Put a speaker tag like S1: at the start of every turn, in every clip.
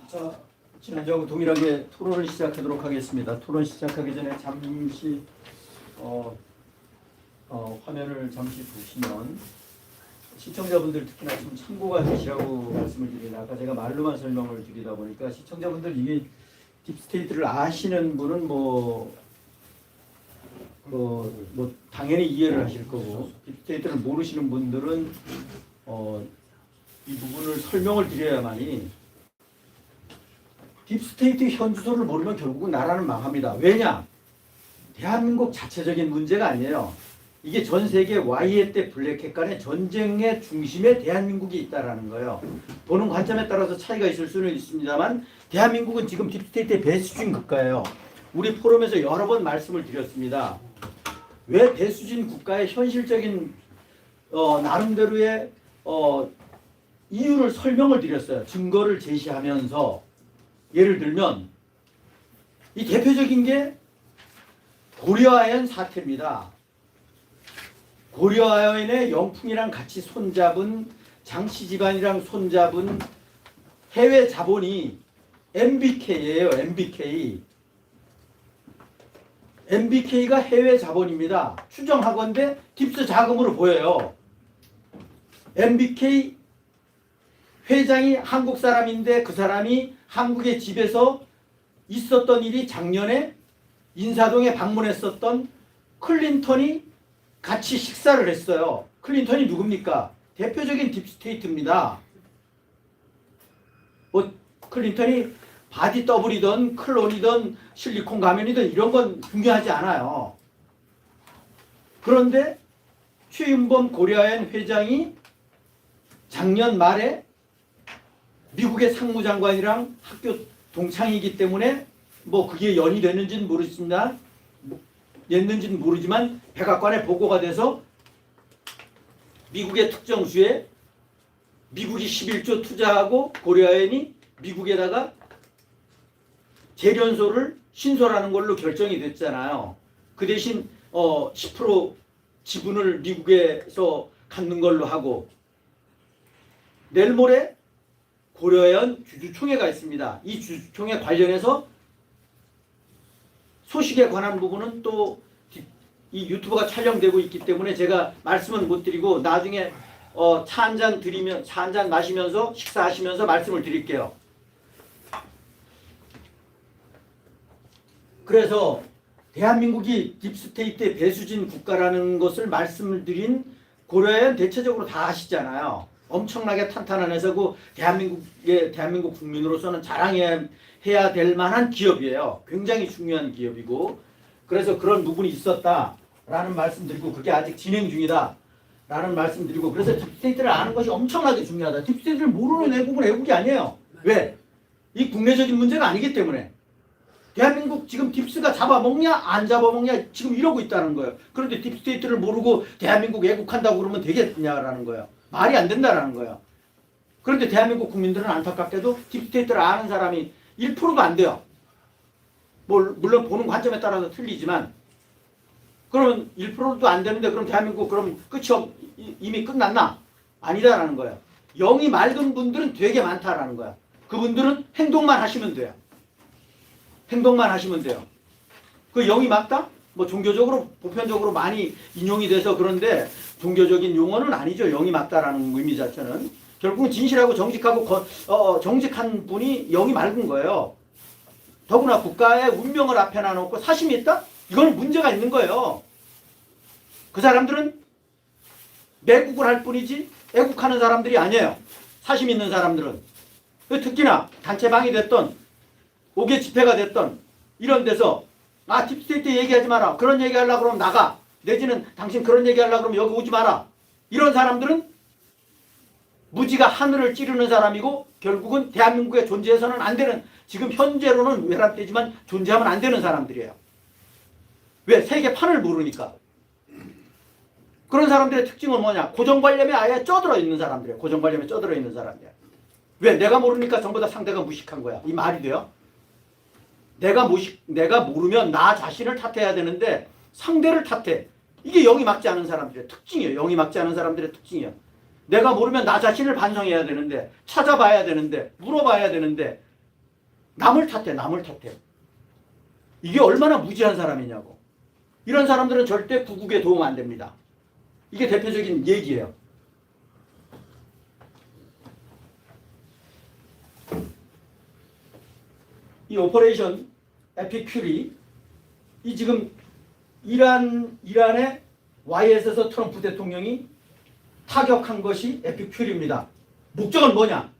S1: 자, 지난주하고 동일하게 토론을 시작하도록 하겠습니다. 토론 시작하기 전에 잠시 화면을 잠시 보시면 시청자분들 특히나 좀 참고가 되시라고 말씀을 드리나 아까 제가 말로만 설명을 드리다 보니까 시청자분들 이게 딥스테이트를 아시는 분은 뭐 당연히 이해를 하실 거고 딥스테이트를 모르시는 분들은 이 부분을 설명을 드려야만이 딥스테이트 현주소를 모르면 결국은 나라는 망합니다. 왜냐? 대한민국 자체적인 문제가 아니에요. 이게 전 세계 Y해 때 블랙햇 간의 전쟁의 중심에 대한민국이 있다라는 거예요. 보는 관점에 따라서 차이가 있을 수는 있습니다만 대한민국은 지금 딥스테이트의 배수진 국가예요. 우리 포럼에서 여러 번 말씀을 드렸습니다. 왜 배수진 국가의 현실적인 나름대로의 이유를 설명을 드렸어요. 증거를 제시하면서 예를 들면 이 대표적인 게 고려아연 사태입니다. 고려아연의 영풍이랑 같이 손잡은 장씨 집안이랑 손잡은 해외 자본이 MBK예요. MBK. MBK가 해외 자본입니다. 추정하건대 딥스 자금으로 보여요. MBK 회장이 한국 사람인데 그 사람이 한국의 집에서 있었던 일이 작년에 인사동에 방문했었던 클린턴이 같이 식사를 했어요. 클린턴이 누굽니까? 대표적인 딥스테이트입니다. 뭐 클린턴이 바디 더블이든 클론이든 실리콘 가면이든 이런 건 중요하지 않아요. 그런데 최윤범 고려아연 회장이 작년 말에 미국의 상무장관이랑 학교 동창이기 때문에 뭐 그게 연이 됐는지는 모르겠습니다. 됐는지는 모르지만 백악관에 보고가 돼서 미국의 특정수에 미국이 11조 투자하고 고려아연이 미국에다가 재련소를 신설하는 걸로 결정이 됐잖아요. 그 대신 10% 지분을 미국에서 갖는 걸로 하고 내일 모레 고려아연 주주총회가 있습니다. 이 주주총회 관련해서 소식에 관한 부분은 또 이 유튜브가 촬영되고 있기 때문에 제가 말씀은 못 드리고 나중에 차 한 잔 마시면서 식사하시면서 말씀을 드릴게요. 그래서 대한민국이 딥스테이트의 배수진 국가라는 것을 말씀을 드린 고려아연 대체적으로 다 아시잖아요. 엄청나게 탄탄한 회사고 대한민국 국민으로서는 자랑해야 될 만한 기업이에요. 굉장히 중요한 기업이고 그래서 그런 부분이 있었다라는 말씀드리고 그게 아직 진행 중이다라는 말씀드리고 그래서 딥스테이트를 아는 것이 엄청나게 중요하다. 딥스테이트를 모르는 애국은 애국이 아니에요. 왜? 이 국내적인 문제가 아니기 때문에. 대한민국 지금 딥스가 잡아먹냐 안 잡아먹냐 지금 이러고 있다는 거예요. 그런데 딥스테이트를 모르고 대한민국 애국한다고 그러면 되겠냐라는 거예요. 말이 안 된다라는 거예요. 그런데 대한민국 국민들은 안타깝게도 딥스테이트를 아는 사람이 1%도 안 돼요. 물론 보는 관점에 따라서 틀리지만 그러면 1%도 안 되는데 그럼 대한민국 그럼 이미 끝났나? 아니다라는 거예요. 영이 맑은 분들은 되게 많다라는 거야. 그분들은 행동만 하시면 돼요. 행동만 하시면 돼요. 그 영이 맞다? 뭐 종교적으로 보편적으로 많이 인용이 돼서 그런데 종교적인 용어는 아니죠. 영이 맞다라는 의미 자체는. 결국은 진실하고 정직하고 정직한 분이 영이 맑은 거예요. 더구나 국가의 운명을 앞에 놔놓고 사심이 있다? 이건 문제가 있는 거예요. 그 사람들은 매국을 할 뿐이지 애국하는 사람들이 아니에요. 사심 있는 사람들은. 특히나 단체방이 됐던 5개 집회가 됐던 이런 데서 딥스테이트 얘기하지 마라. 그런 얘기하려고 그러면 나가. 내지는 당신 그런 얘기하려고 그러면 여기 오지 마라. 이런 사람들은 무지가 하늘을 찌르는 사람이고 결국은 대한민국에 존재해서는 안 되는 지금 현재로는 외람되지만 존재하면 안 되는 사람들이에요. 왜? 세계판을 모르니까. 그런 사람들의 특징은 뭐냐? 고정관념에 아예 쪄들어 있는 사람들이에요. 고정관념에 쪄들어 있는 사람들이에요. 왜? 내가 모르니까 전부 다 상대가 무식한 거야. 이 말이 돼요? 내가 모르면 나 자신을 탓해야 되는데 상대를 탓해. 이게 영이 맞지 않은 사람들의 특징이에요. 영이 맞지 않은 사람들의 특징이에요. 내가 모르면 나 자신을 반성해야 되는데 찾아봐야 되는데 물어봐야 되는데 남을 탓해, 남을 탓해. 이게 얼마나 무지한 사람이냐고. 이런 사람들은 절대 구국에 도움 안 됩니다. 이게 대표적인 얘기예요. 이 오퍼레이션 에피큐리, 이 지금 이란의 YS에서 트럼프 대통령이 타격한 것이 에피큐리입니다. 목적은 뭐냐?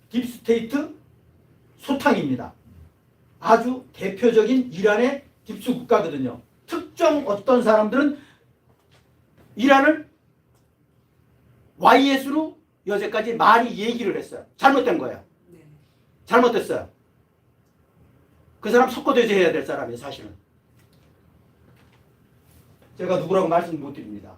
S1: 딥스테이트 소탕입니다. 아주 대표적인 이란의 딥스 국가거든요. 특정 어떤 사람들은 이란을 YS로 여태까지 많이 얘기를 했어요. 잘못된 거예요. 잘못됐어요. 그 사람 석고대죄해야 될 사람이에요, 사실은. 제가 누구라고 말씀 못 드립니다.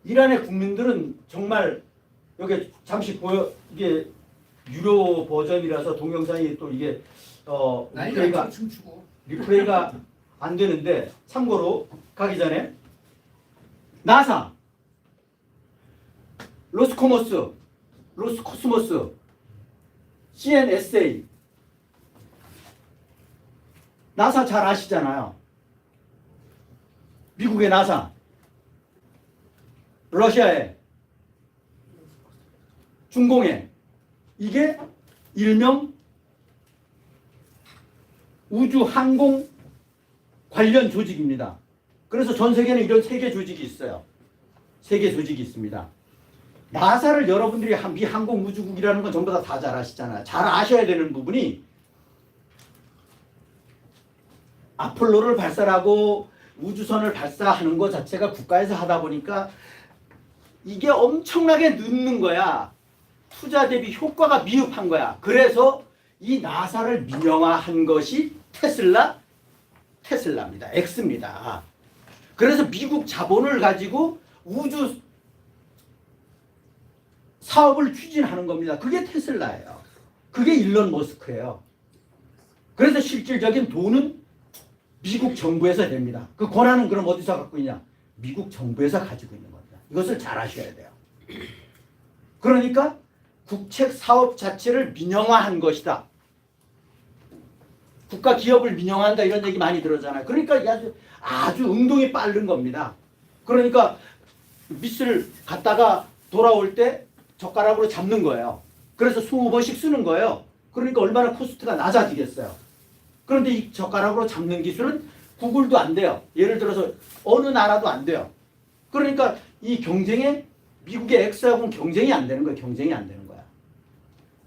S1: 이란의 국민들은 정말, 여기 잠시 보여, 이게 유료 버전이라서 동영상이 또 이게 리플레이가 안 되는데, 참고로 가기 전에 나사, 로스코스모스, CNSA, 나사 잘 아시잖아요. 미국의 나사, 러시아의 중공의, 이게 일명 우주항공 관련 조직입니다. 그래서 전 세계는 이런 세 개 조직이 있어요. 세 개 조직이 있습니다. 나사를 여러분들이 미 항공우주국이라는 건 전부 다 잘 아시잖아요. 잘 아셔야 되는 부분이, 아폴로를 발사하고 우주선을 발사하는 것 자체가 국가에서 하다 보니까 이게 엄청나게 늦는 거야. 투자 대비 효과가 미흡한 거야. 그래서 이 나사를 민영화한 것이 테슬라입니다. X입니다. 그래서 미국 자본을 가지고 우주 사업을 추진하는 겁니다. 그게 테슬라예요. 그게 일론 머스크예요. 그래서 실질적인 돈은 미국 정부에서 됩니다. 그 권한은 그럼 어디서 갖고 있냐? 미국 정부에서 가지고 있는 겁니다. 이것을 잘 아셔야 돼요. 그러니까 국책 사업 자체를 민영화한 것이다. 국가 기업을 민영화한다 이런 얘기 많이 들었잖아요. 그러니까 아주 응동이 빠른 겁니다. 그러니까 미스를 갖다가 돌아올 때 젓가락으로 잡는 거예요. 그래서 20번씩 쓰는 거예요. 그러니까 얼마나 코스트가 낮아지겠어요. 그런데 이 젓가락으로 잡는 기술은 구글도 안 돼요. 예를 들어서 어느 나라도 안 돼요. 그러니까 이 경쟁에 미국의 X하고는 경쟁이 안 되는 거예요. 경쟁이 안 되는 거야.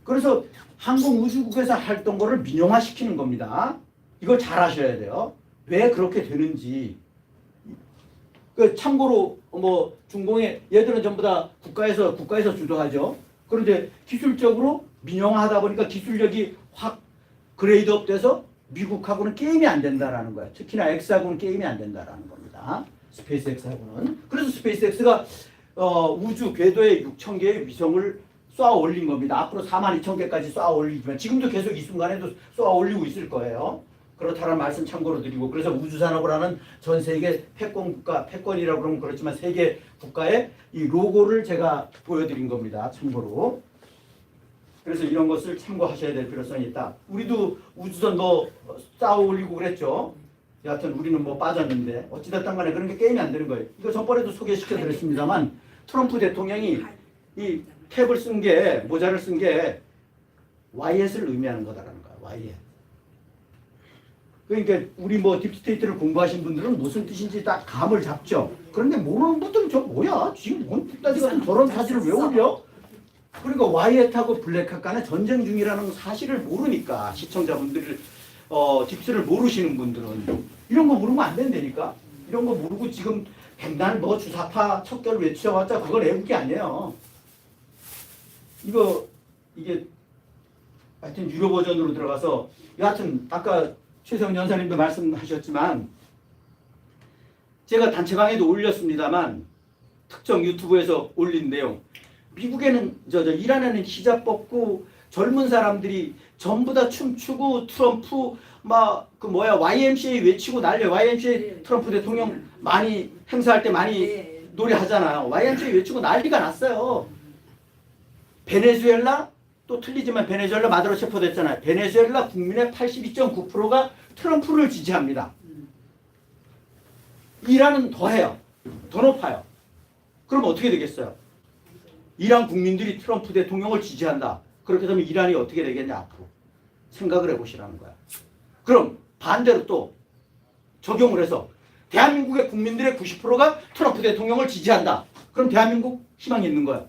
S1: 그래서 항공우주국에서 했던 거를 민영화시키는 겁니다. 이걸 잘 아셔야 돼요. 왜 그렇게 되는지. 참고로 뭐 중공의 얘들은 전부 다 국가에서 주도하죠. 그런데 기술적으로 민영화하다 보니까 기술력이 확 그레이드업 돼서 미국하고는 게임이 안 된다라는 거야. 특히나 X하고는 게임이 안 된다라는 겁니다. 스페이스X하고는. 그래서 스페이스X가 우주 궤도에 6,000개의 위성을 쏘아 올린 겁니다. 앞으로 42,000개까지 쏘아 올리지만 지금도 계속 이 순간에도 쏘아 올리고 있을 거예요. 그렇다는 말씀 참고로 드리고, 그래서 우주산업을 하는 전 세계 패권국가, 패권이라고 그러면 그렇지만 세계 국가의 이 로고를 제가 보여드린 겁니다. 참고로. 그래서 이런 것을 참고하셔야 될 필요성이 있다. 우리도 우주선 뭐 쌓아 올리고 그랬죠. 여하튼 우리는 뭐 빠졌는데 어찌됐든 간에 그런 게 게임이 안 되는 거예요. 이거 전번에도 소개시켜 드렸습니다만 트럼프 대통령이 이 캡을 쓴 게, 모자를 쓴 게 YS를 의미하는 거다라는 거야. YS. 그러니까 우리 뭐 딥스테이트를 공부하신 분들은 무슨 뜻인지 딱 감을 잡죠. 그런데 모르는 분들은 저 뭐야? 지금 뭔 뜻까지 같은 저런 사실을 왜 올려? 그러니까 와이엇하고 블랙핫 간에 전쟁 중이라는 사실을 모르니까, 시청자분들 딥스를 모르시는 분들은 이런 거 모르면 안 된다니까. 이런 거 모르고 지금 백날 뭐 주사파 척결 외쳐봤자 그건 애국이 아니에요. 이게 하여튼 유료 버전으로 들어가서, 여하튼 아까 최성 연사님도 말씀하셨지만 제가 단체 강의도 올렸습니다만 특정 유튜브에서 올린 내용, 미국에는 이란에는 히잡 벗고 젊은 사람들이 전부 다 춤추고 트럼프 YMCA 외치고 난리. YMCA 트럼프 대통령 많이 행사할 때 많이 노래하잖아요. YMCA 외치고 난리가 났어요. 베네수엘라 또 틀리지만 베네수엘라 마두로 체포됐잖아요. 베네수엘라 국민의 82.9%가 트럼프를 지지합니다. 이란은 더해요. 더 높아요. 그럼 어떻게 되겠어요? 이란 국민들이 트럼프 대통령을 지지한다. 그렇게 되면 이란이 어떻게 되겠냐 앞으로. 생각을 해보시라는 거야. 그럼 반대로 또 적용을 해서 대한민국의 국민들의 90%가 트럼프 대통령을 지지한다. 그럼 대한민국 희망이 있는 거야.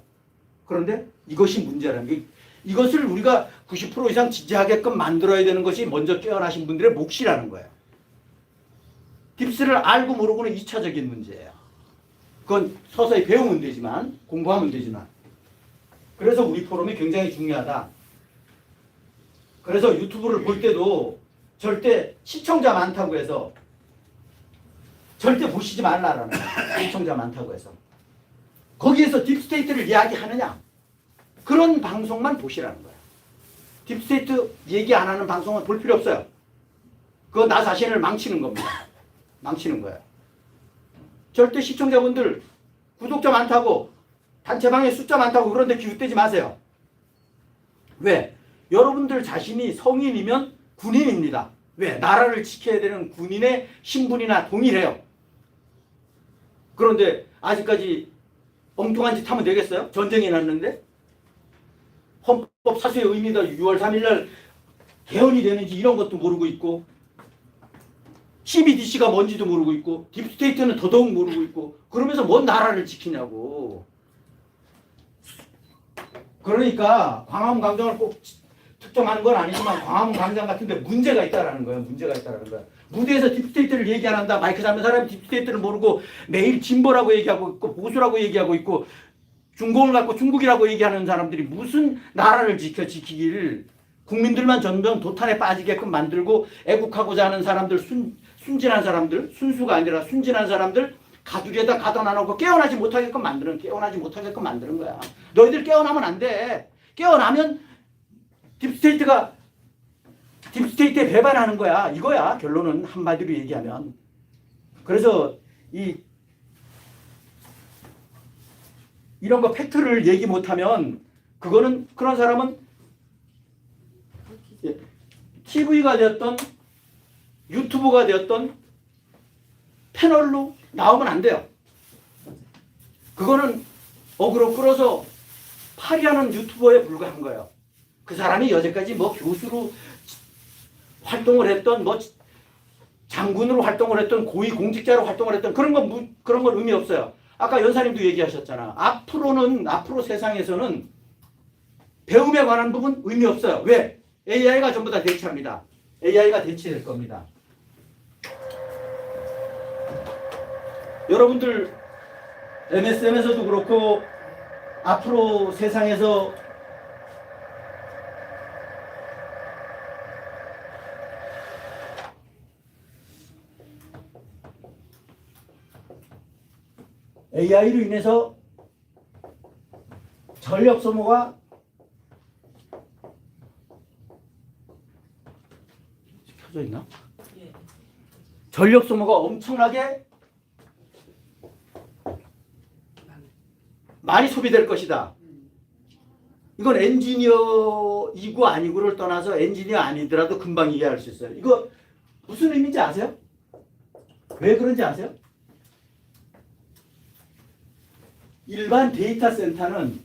S1: 그런데 이것이 문제라는 게 이것을 우리가 90% 이상 지지하게끔 만들어야 되는 것이 먼저 깨어나신 분들의 몫이라는 거예요. 딥스를 알고 모르고는 2차적인 문제예요. 그건 서서히 배우면 되지만 공부하면 되지만 그래서 우리 포럼이 굉장히 중요하다. 그래서 유튜브를 볼 때도 절대 시청자 많다고 해서 절대 보시지 말라라는 거예요. 시청자 많다고 해서. 거기에서 딥스테이트를 이야기하느냐? 그런 방송만 보시라는 거예요. 딥스테이트 얘기 안 하는 방송은 볼 필요 없어요. 그거 나 자신을 망치는 겁니다. 망치는 거예요. 절대 시청자분들 구독자 많다고 단체방에 숫자 많다고 그런데 기웃대지 마세요. 왜? 여러분들 자신이 성인이면 군인입니다. 왜? 나라를 지켜야 되는 군인의 신분이나 동일해요. 그런데 아직까지 엉뚱한 짓 하면 되겠어요? 전쟁이 났는데? 헌법 사수의 의미다 6월 3일날 개헌이 되는지 이런 것도 모르고 있고 CBDC가 뭔지도 모르고 있고 딥스테이트는 더더욱 모르고 있고 그러면서 뭔 나라를 지키냐고. 그러니까 광화문 광장을 꼭 특정하는 건 아니지만 광화문 광장 같은 데 문제가 있다라는 거예요. 문제가 있다라는 거예요. 무대에서 딥스테이트를 얘기 안 한다. 마이크 잡는 사람이 딥스테이트를 모르고 매일 진보라고 얘기하고 있고 보수라고 얘기하고 있고 중공을 갖고 중국이라고 얘기하는 사람들이 무슨 나라를 지키기를 국민들만 점점 도탄에 빠지게끔 만들고 애국하고자 하는 사람들 순진한 사람들 순수가 아니라 순진한 사람들 가두리에다 가둬놔놓고 깨어나지 못하게끔 만드는 거야. 너희들 깨어나면 안 돼. 깨어나면 딥스테이트에 배반하는 거야. 이거야. 결론은 한마디로 얘기하면. 그래서 이런 거 팩트를 얘기 못하면 그거는 그런 사람은 TV가 되었던 유튜브가 되었던 패널로 나오면 안 돼요. 그거는 어그로 끌어서 파리하는 유튜버에 불과한 거예요. 그 사람이 여태까지 뭐 교수로 활동을 했던 뭐 장군으로 활동을 했던 고위 공직자로 활동을 했던 그런 건 의미 없어요. 아까 연사님도 얘기하셨잖아. 앞으로 세상에서는 배움에 관한 부분 의미 없어요. 왜? AI가 전부 다 대체합니다. AI가 대체될 겁니다. 여러분들 MSM에서도 그렇고 앞으로 세상에서 AI로 인해서 전력 소모가 켜져 있나? 전력 소모가 엄청나게 많이 소비될 것이다. 이건 엔지니어이고 아니고를 떠나서 엔지니어 아니더라도 금방 이해할 수 있어요. 이거 무슨 의미인지 아세요? 왜 그런지 아세요? 일반 데이터 센터는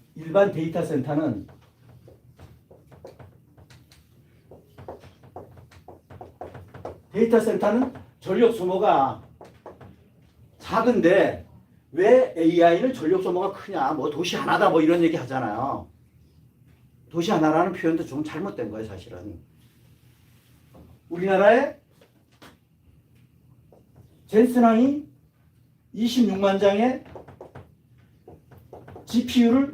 S1: 전력 소모가 작은데 왜 AI는 전력 소모가 크냐? 뭐 도시 하나다 뭐 이런 얘기 하잖아요. 도시 하나라는 표현도 좀 잘못된 거예요, 사실은. 우리나라에 젠슨항이 26만 장의 GPU를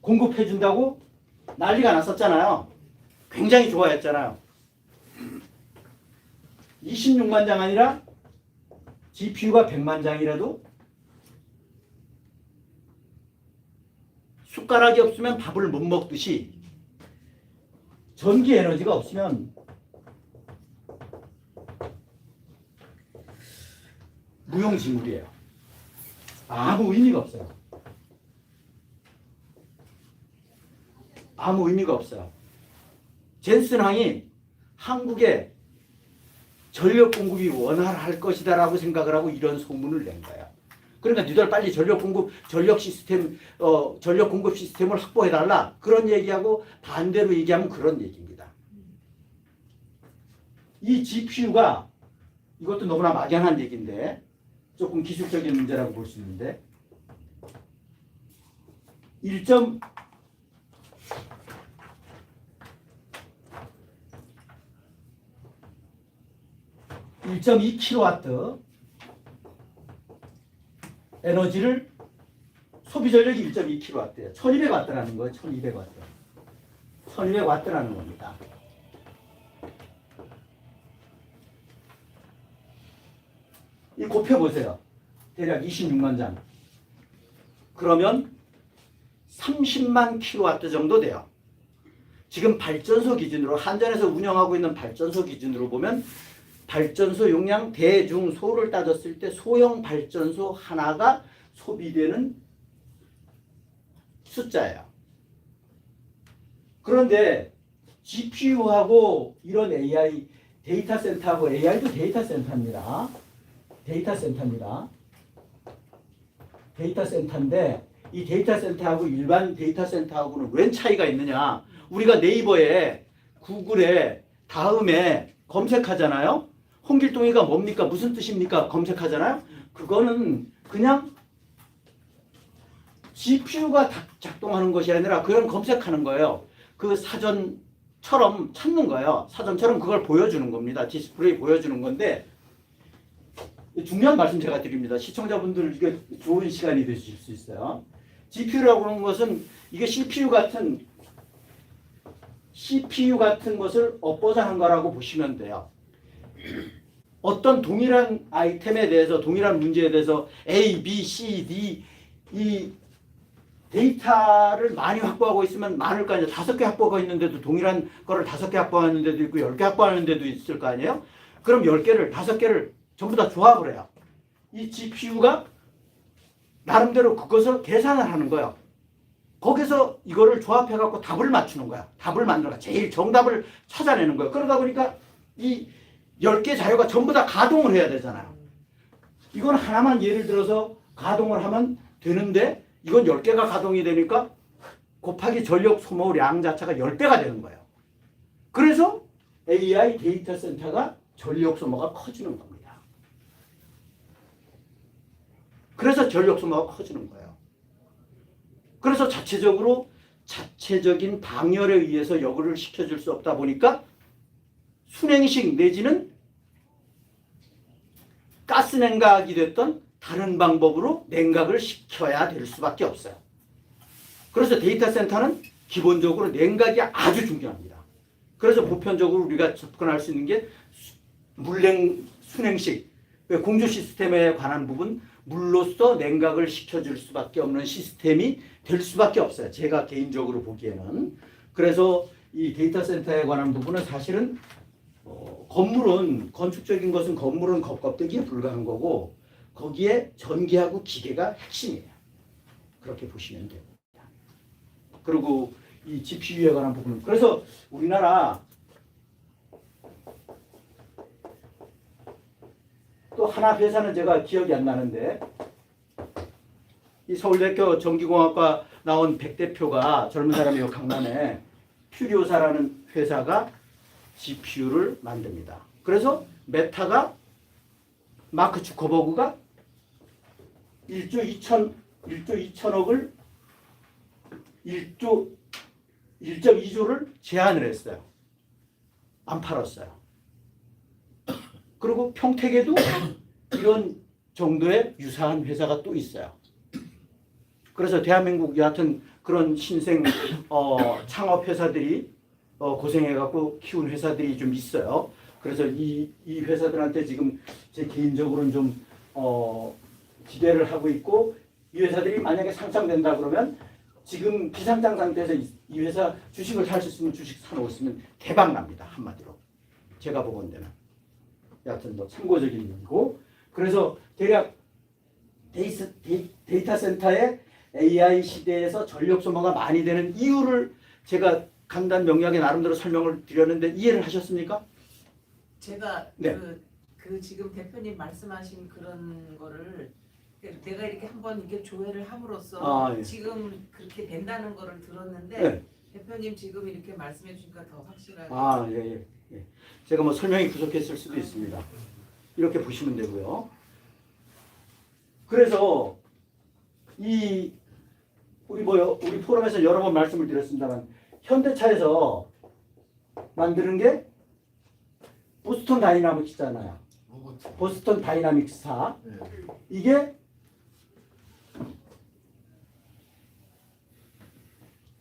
S1: 공급해준다고 난리가 났었잖아요. 굉장히 좋아했잖아요. 26만 장 아니라 GPU가 100만 장이라도 숟가락이 없으면 밥을 못 먹듯이 전기 에너지가 없으면 무용지물이에요. 아무 의미가 없어요. 아무 의미가 없어요. 젠슨항이 한국에 전력 공급이 원활할 것이다라고 생각을 하고 이런 소문을 낸 거예요. 그러니까 니들 빨리 전력 공급 시스템을 확보해달라. 그런 얘기하고 반대로 얘기하면 그런 얘기입니다. 이 GPU가 이것도 너무나 막연한 얘기인데 조금 기술적인 문제라고 볼 수 있는데 1.2kW 에너지를 소비 전력이 1.2kW예요. 1200W라는 거예요. 1200W. 1200W라는 겁니다. 이 곱해보세요. 대략 26만 장. 그러면 30만 킬로와트 정도 돼요. 지금 발전소 기준으로 한전에서 운영하고 있는 발전소 기준으로 보면 발전소 용량 대중소를 따졌을 때 소형 발전소 하나가 소비되는 숫자예요. 그런데 GPU하고 이런 AI 데이터 센터하고 AI도 데이터 센터입니다. 데이터 센터인데 이 데이터 센터하고 일반 데이터 센터하고는 웬 차이가 있느냐? 우리가 네이버에 구글에 다음에 검색하잖아요. 홍길동이가 뭡니까? 무슨 뜻입니까? 검색하잖아요. 그거는 그냥 GPU가 작동하는 것이 아니라 그냥 검색하는 거예요. 그 사전처럼 찾는 거예요. 사전처럼 그걸 보여주는 겁니다. 디스플레이 보여주는 건데 중요한 말씀 제가 드립니다. 시청자분들 이게 좋은 시간이 되실 수 있어요. GPU라고 하는 것은 이게 CPU 같은 것을 업보자한 거라고 보시면 돼요. 어떤 동일한 아이템에 대해서 동일한 문제에 대해서 A, B, C, D 이 데이터를 많이 확보하고 있으면 많을 거 아니에요. 5개 확보가 있는데도 동일한 거를 5개 확보하는 데도 있고 10개 확보하는 데도 있을 거 아니에요. 그럼 10개를 5개를 전부 다 조합을 해요. 이 GPU가 나름대로 그것을 계산을 하는 거예요. 거기서 이거를 조합해갖고 답을 맞추는 거야. 답을 만들어. 제일 정답을 찾아내는 거예요. 그러다 보니까 이 10개 자료가 전부 다 가동을 해야 되잖아요. 이건 하나만 예를 들어서 가동을 하면 되는데 이건 10개가 가동이 되니까 곱하기 전력 소모량 자체가 10배가 되는 거예요. 그래서 AI 데이터 센터가 전력 소모가 커지는 겁니다. 그래서 전력 소모가 커지는 거예요. 그래서 자체적인 방열에 의해서 역을 시켜줄 수 없다 보니까 순행식 내지는 가스 냉각이 됐던 다른 방법으로 냉각을 시켜야 될 수밖에 없어요. 그래서 데이터 센터는 기본적으로 냉각이 아주 중요합니다. 그래서 보편적으로 우리가 접근할 수 있는 게 물냉 순행식, 공조 시스템에 관한 부분, 물로써 냉각을 시켜줄 수밖에 없는 시스템이 될 수밖에 없어요. 제가 개인적으로 보기에는. 그래서 이 데이터 센터에 관한 부분은 사실은 건축적인 것은 건물은 겉껍데기에 불과한 거고 거기에 전기하고 기계가 핵심이에요. 그렇게 보시면 됩니다. 그리고 이 GPU에 관한 부분은 그래서 우리나라 또 하나 회사는 제가 기억이 안 나는데 이 서울대학교 전기공학과 나온 백 대표가 젊은 사람이요 강남에 퓨리오사라는 회사가 GPU를 만듭니다. 그래서 메타가 마크 주커버그가 1조 2천억을 1.2조를 제안을 했어요. 안 팔았어요. 그리고 평택에도 이런 정도의 유사한 회사가 또 있어요. 그래서 대한민국 여하튼 그런 신생 창업 회사들이 고생해갖고 키운 회사들이 좀 있어요. 그래서 이 회사들한테 지금 제 개인적으로는 좀 기대를 하고 있고 이 회사들이 만약에 상장된다 그러면 지금 비상장 상태에서 이 회사 주식을 살 수 있으면 주식 사놓으시면 대박 납니다. 한마디로. 제가 보건대는. 여하튼 뭐 참고적인 얘기고 그래서 대략 데이터 센터의 AI 시대에서 전력 소모가 많이 되는 이유를 제가 간단 명료하게 나름대로 설명을 드렸는데 이해를 하셨습니까?
S2: 제가
S1: 네.
S2: 그 지금 대표님 말씀하신 그런 거를 내가 이렇게 한번 이렇게 조회를 함으로써
S1: 예.
S2: 지금 그렇게 된다는 거를 들었는데
S1: 네.
S2: 대표님 지금 이렇게 말씀해 주니까 더 확실하게
S1: 예. 제가 뭐 설명이 부족했을 수도 있습니다. 이렇게 보시면 되고요. 그래서 우리 포럼에서 여러 번 말씀을 드렸습니다만 현대차에서 만드는 게 보스턴 다이나믹스잖아요. 보스턴 다이나믹스사.
S3: 네.
S1: 이게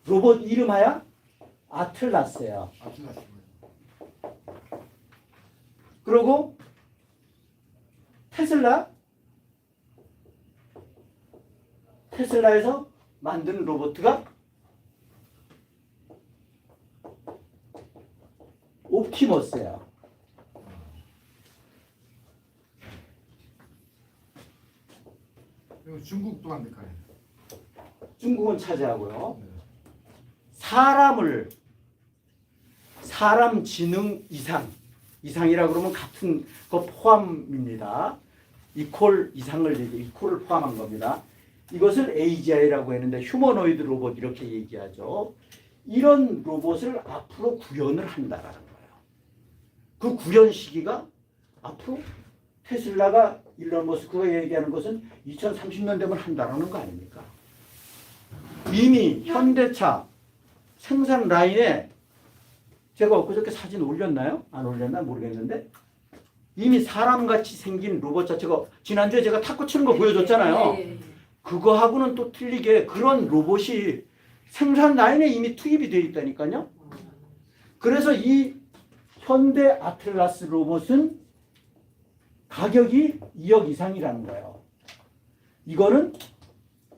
S1: 로봇 이름하야 아틀라스예요. 그리고 테슬라에서 만든 로봇가 옵티머스예요.
S3: 그리고 중국도 만들까요?
S1: 중국은 차지하고요.
S3: 네.
S1: 사람 지능 이상이라고 그러면 같은 거 포함입니다. 이퀄을 포함한 겁니다. 이것을 AGI라고 했는데 휴머노이드 로봇 이렇게 얘기하죠. 이런 로봇을 앞으로 구현을 한다라는 거예요. 그 구현 시기가 앞으로 테슬라가 일론 머스크가 얘기하는 것은 2030년 되면 한다라는 거 아닙니까? 이미 현대차 생산 라인에 제가 엊그저께 사진 올렸나요? 안 올렸나 모르겠는데 이미 사람같이 생긴 로봇 자체가 지난주에 제가 탁구 치는 거 보여줬잖아요. 그거하고는 또 틀리게 그런 로봇이 생산 라인에 이미 투입이 되어 있다니까요. 그래서 이 현대 아틀라스 로봇은 가격이 2억 이상이라는 거예요. 이거는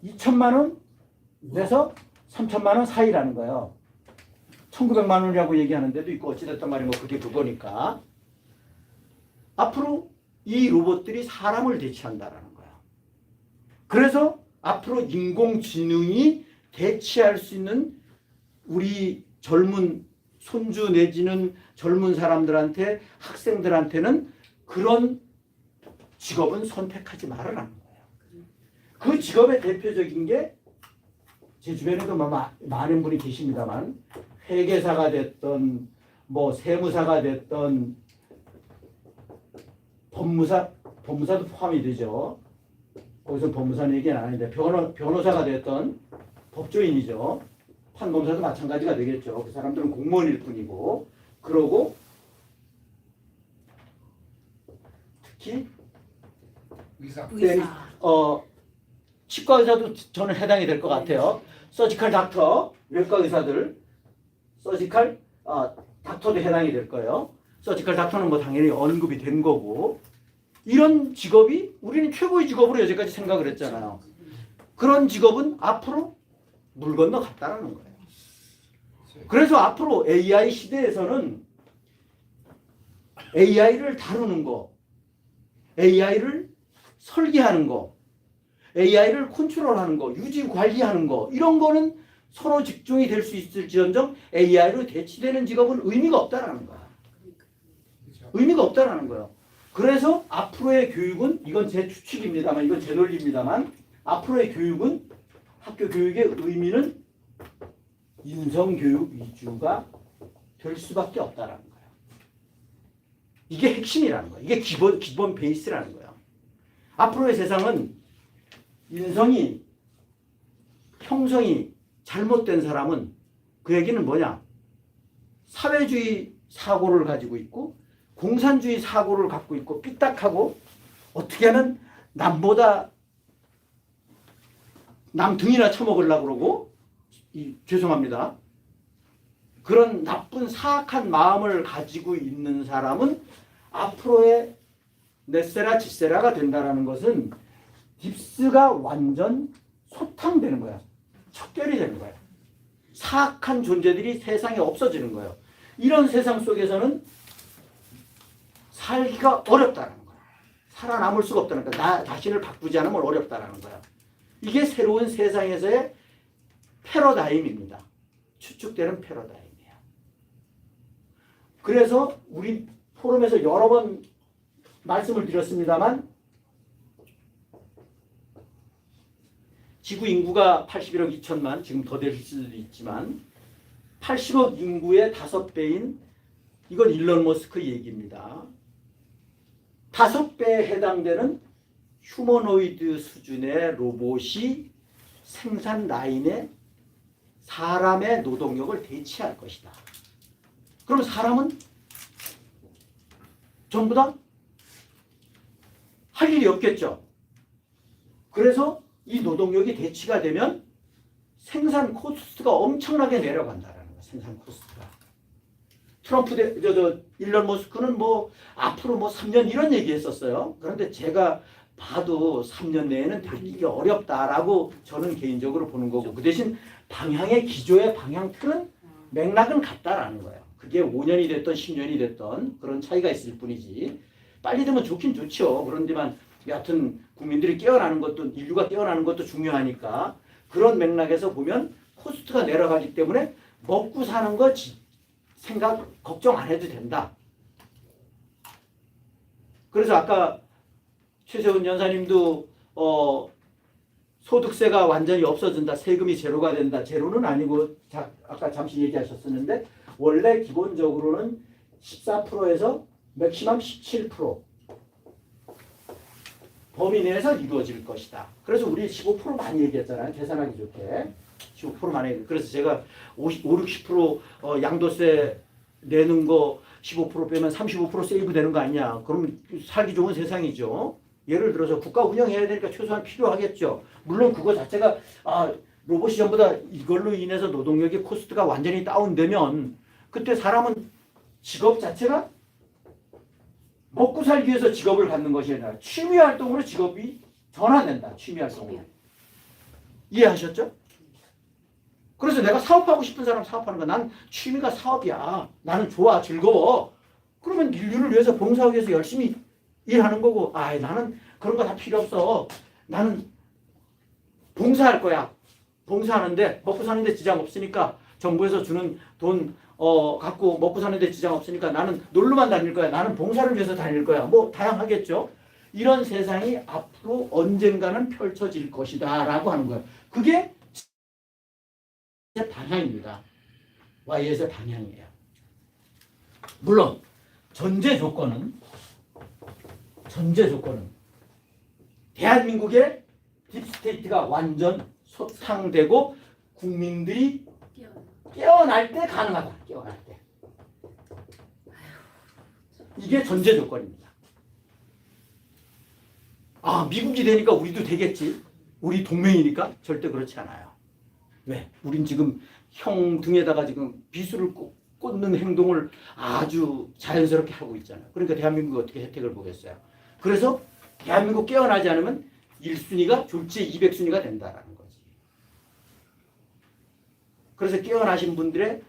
S1: 2천만 원에서 3천만 원 사이라는 거예요. 1900만 원이라고 얘기하는 데도 있고 어찌됐든 말이면 뭐 그게 그거니까. 앞으로 이 로봇들이 사람을 대체한다라는 거예요. 그래서 앞으로 인공지능이 대체할 수 있는 우리 젊은 손주 내지는 젊은 사람들한테 학생들한테는 그런 직업은 선택하지 말으라는 거예요. 그 직업의 대표적인 게 제 주변에도 많은 분이 계십니다만 회계사가 됐던 뭐 세무사가 됐던 법무사도 포함이 되죠. 거기서 법무사는 얘기는 안 하는데 변호사가 됐던 법조인이죠. 판검사도 마찬가지가 되겠죠. 그 사람들은 공무원일 뿐이고 그러고 특히
S3: 의사.
S1: 치과 의사도 저는 해당이 될 것 같아요. 서지컬 닥터, 외과 의사들, 닥터도 해당이 될 거예요. 서지컬 닥터는 뭐 당연히 언급이 된 거고 이런 직업이 우리는 최고의 직업으로 여태까지 생각을 했잖아요. 그런 직업은 앞으로 물 건너 갔다라는 거예요. 그래서 앞으로 AI 시대에서는 AI를 다루는 거, AI를 설계하는 거, AI를 컨트롤하는 거, 유지 관리하는 거 이런 거는 서로 직종이 될 수 있을지언정 AI로 대치되는 직업은 의미가 없다라는 거야. 의미가 없다라는 거예요. 그래서 앞으로의 교육은 이건 제 추측입니다만 이건 제 논리입니다만 앞으로의 교육은 학교 교육의 의미는 인성교육 위주가 될 수밖에 없다라는 거예요. 이게 핵심이라는 거예요. 이게 기본 베이스라는 거예요. 앞으로의 세상은 형성이 잘못된 사람은 그 얘기는 뭐냐? 사회주의 사고를 가지고 있고 공산주의 사고를 갖고 있고 삐딱하고 어떻게 하면 남보다 남 등이나 쳐먹으려고 그러고 죄송합니다. 그런 나쁜 사악한 마음을 가지고 있는 사람은 앞으로의 넷세라 지세라가 된다는 것은 딥스가 완전 소탕되는 거야. 척결이 되는 거야. 사악한 존재들이 세상에 없어지는 거예요. 이런 세상 속에서는 살기가 어렵다는 거야. 살아남을 수가 없다는 거야. 나 자신을 바꾸지 않으면 어렵다는 거야. 이게 새로운 세상에서의 패러다임입니다. 추측되는 패러다임이에요. 그래서 우리 포럼에서 여러 번 말씀을 드렸습니다만 지구 인구가 81억 2천만, 지금 더 될 수도 있지만 80억 인구의 5배인 이건 일론 머스크 얘기입니다. 5배에 해당되는 휴머노이드 수준의 로봇이 생산 라인에 사람의 노동력을 대체할 것이다. 그럼 사람은 전부 다 할 일이 없겠죠. 그래서 이 노동력이 대치가 되면 생산 코스트가 엄청나게 내려간다라는 거예요. 생산 코스트가. 일론 머스크는 뭐 앞으로 뭐 3년 이런 얘기했었어요. 그런데 제가 봐도 3년 내에는 되기 어렵다라고 저는 개인적으로 보는 거고, 그 대신 방향의 기조의 방향틀은 맥락은 같다라는 거예요. 그게 5년이 됐던 10년이 됐던 그런 차이가 있을 뿐이지. 빨리 되면 좋긴 좋죠. 그런데만 여하튼 국민들이 깨어나는 것도, 인류가 깨어나는 것도 중요하니까 그런 맥락에서 보면 코스트가 내려가기 때문에 먹고 사는 거 생각 걱정 안 해도 된다. 그래서 아까 최세훈 연사님도 소득세가 완전히 없어진다, 세금이 제로가 된다. 제로는 아니고 아까 잠시 얘기하셨었는데 원래 기본적으로는 14%에서 맥시멈 17% 범위 내에서 이루어질 것이다. 그래서 우리 15% 많이 얘기했잖아요. 계산하기 좋게 15% 많이 얘기했어요. 그래서 제가 60% 양도세 내는 거 15% 빼면 35% 세이브 되는 거 아니냐. 그러면 살기 좋은 세상이죠. 예를 들어서 국가 운영해야 되니까 최소한 필요하겠죠. 물론 그거 자체가 로봇이 전부 다 이걸로 인해서 노동력의 코스트가 완전히 다운되면 그때 사람은 직업 자체가 먹고 살기 위해서 직업을 갖는 것이 아니라 취미 활동으로 직업이 전환된다. 취미 활동으로. 이해하셨죠? 그래서 내가 사업하고 싶은 사람 사업하는 거. 난 취미가 사업이야. 나는 좋아. 즐거워. 그러면 인류를 위해서 봉사하기 위해서 열심히 일하는 거고, 나는 그런 거 다 필요 없어. 나는 봉사할 거야. 봉사하는데 먹고 사는데 지장 없으니까 정부에서 주는 돈 갖고 먹고 사는데 지장 없으니까 나는 놀러만 다닐 거야. 나는 봉사를 위해서 다닐 거야. 뭐 다양하겠죠. 이런 세상이 앞으로 언젠가는 펼쳐질 것이다 라고 하는 거예요. 그게 방향입니다. YS의 방향이에요. 물론 전제 조건은 대한민국의 딥스테이트가 완전 소탕되고 국민들이 깨어날 때 가능하다. 깨어날 때. 이게 전제 조건입니다. 미국이 되니까 우리도 되겠지. 우리 동맹이니까 절대 그렇지 않아요. 왜? 우린 지금 형 등에다가 지금 비수를 꽂는 행동을 아주 자연스럽게 하고 있잖아요. 그러니까 대한민국이 어떻게 혜택을 보겠어요. 그래서 대한민국 깨어나지 않으면 1순위가 졸지에 200순위가 된다라는 거지. 그래서 깨어나신 분들의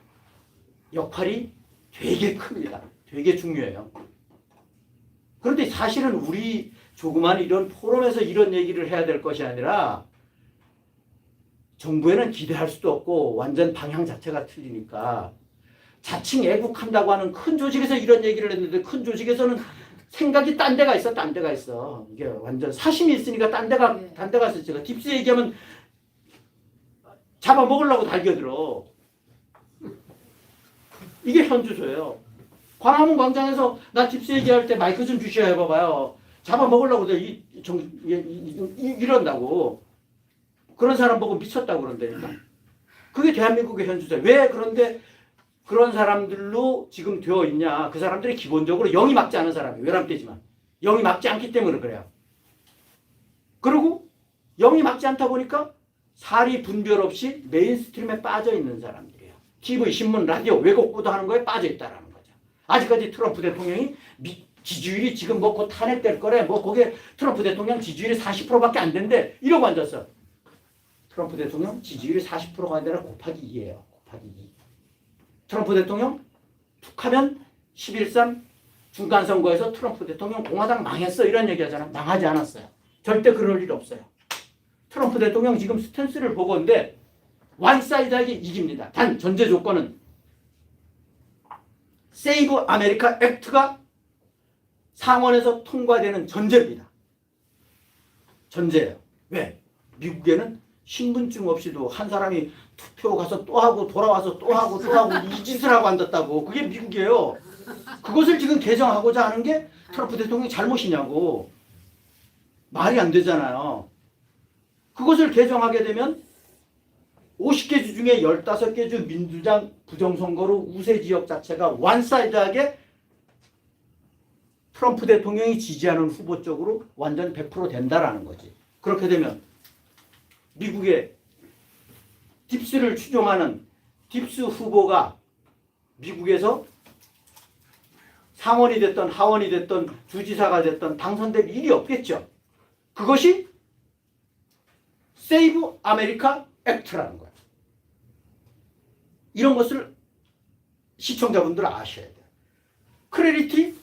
S1: 역할이 되게 큽니다. 되게 중요해요. 그런데 사실은 우리 조그만 이런 포럼에서 이런 얘기를 해야 될 것이 아니라 정부에는 기대할 수도 없고 완전 방향 자체가 틀리니까 자칭 애국한다고 하는 큰 조직에서 이런 얘기를 했는데 큰 조직에서는 생각이 딴 데가 있어. 딴 데가 있어. 이게 완전 사심이 있으니까 딴 데가 있어. 제가 딥스 얘기하면 잡아먹으려고 달겨들어. 이게 현주소예요. 광화문 광장에서 나 딥스 얘기할 때 마이크 좀 주셔야 해봐봐요. 잡아먹으려고 이런다고. 그런 사람 보고 미쳤다고 그런다니까. 그게 대한민국의 현주소예요. 왜 그런데 그런 사람들로 지금 되어 있냐. 그 사람들이 기본적으로 영이 막지 않은 사람이에요. 외람되지만. 영이 막지 않기 때문에 그래요. 그리고 영이 막지 않다 보니까 사리 분별 없이 메인스트림에 빠져 있는 사람들이에요. TV, 신문, 라디오, 왜곡 보도하는 거에 빠져 있다라는 거죠. 아직까지 트럼프 대통령이 지지율이 지금 뭐 곧 탄핵될 거래. 뭐 거기에 트럼프 대통령 지지율이 40%밖에 안 된대. 이러고 앉았어. 트럼프 대통령 지지율이 40%가 아니라 곱하기 2예요. 곱하기 2. 트럼프 대통령 툭하면 11.3 중간선거에서 트럼프 대통령 공화당 망했어. 이런 얘기 하잖아. 망하지 않았어요. 절대 그럴 일 없어요. 트럼프 대통령 지금 스탠스를 보건데 완사이드하게 이깁니다. 단 전제 조건은 세이브 아메리카 액트가 상원에서 통과되는 전제입니다. 전제예요. 왜? 미국에는 신분증 없이도 한 사람이 투표 가서 또 하고 돌아와서 또 하고 또 하고 이 짓을 하고 앉았다고. 그게 미국이에요. 그것을 지금 개정하고자 하는 게 트럼프 대통령이 잘못이냐고. 말이 안 되잖아요. 그것을 개정하게 되면 50개 주 중에 15개 주 민주당 부정선거로 우세 지역 자체가 완사이드하게 트럼프 대통령이 지지하는 후보 쪽으로 완전 100% 된다라는 거지. 그렇게 되면 미국의 딥스를 추종하는 딥스 후보가 미국에서 상원이 됐던 하원이 됐던 주지사가 됐던 당선될 일이 없겠죠. 그것이 세이브 아메리카 액트라는 거예요. 이런 것을 시청자분들 아셔야 돼요. 크레디티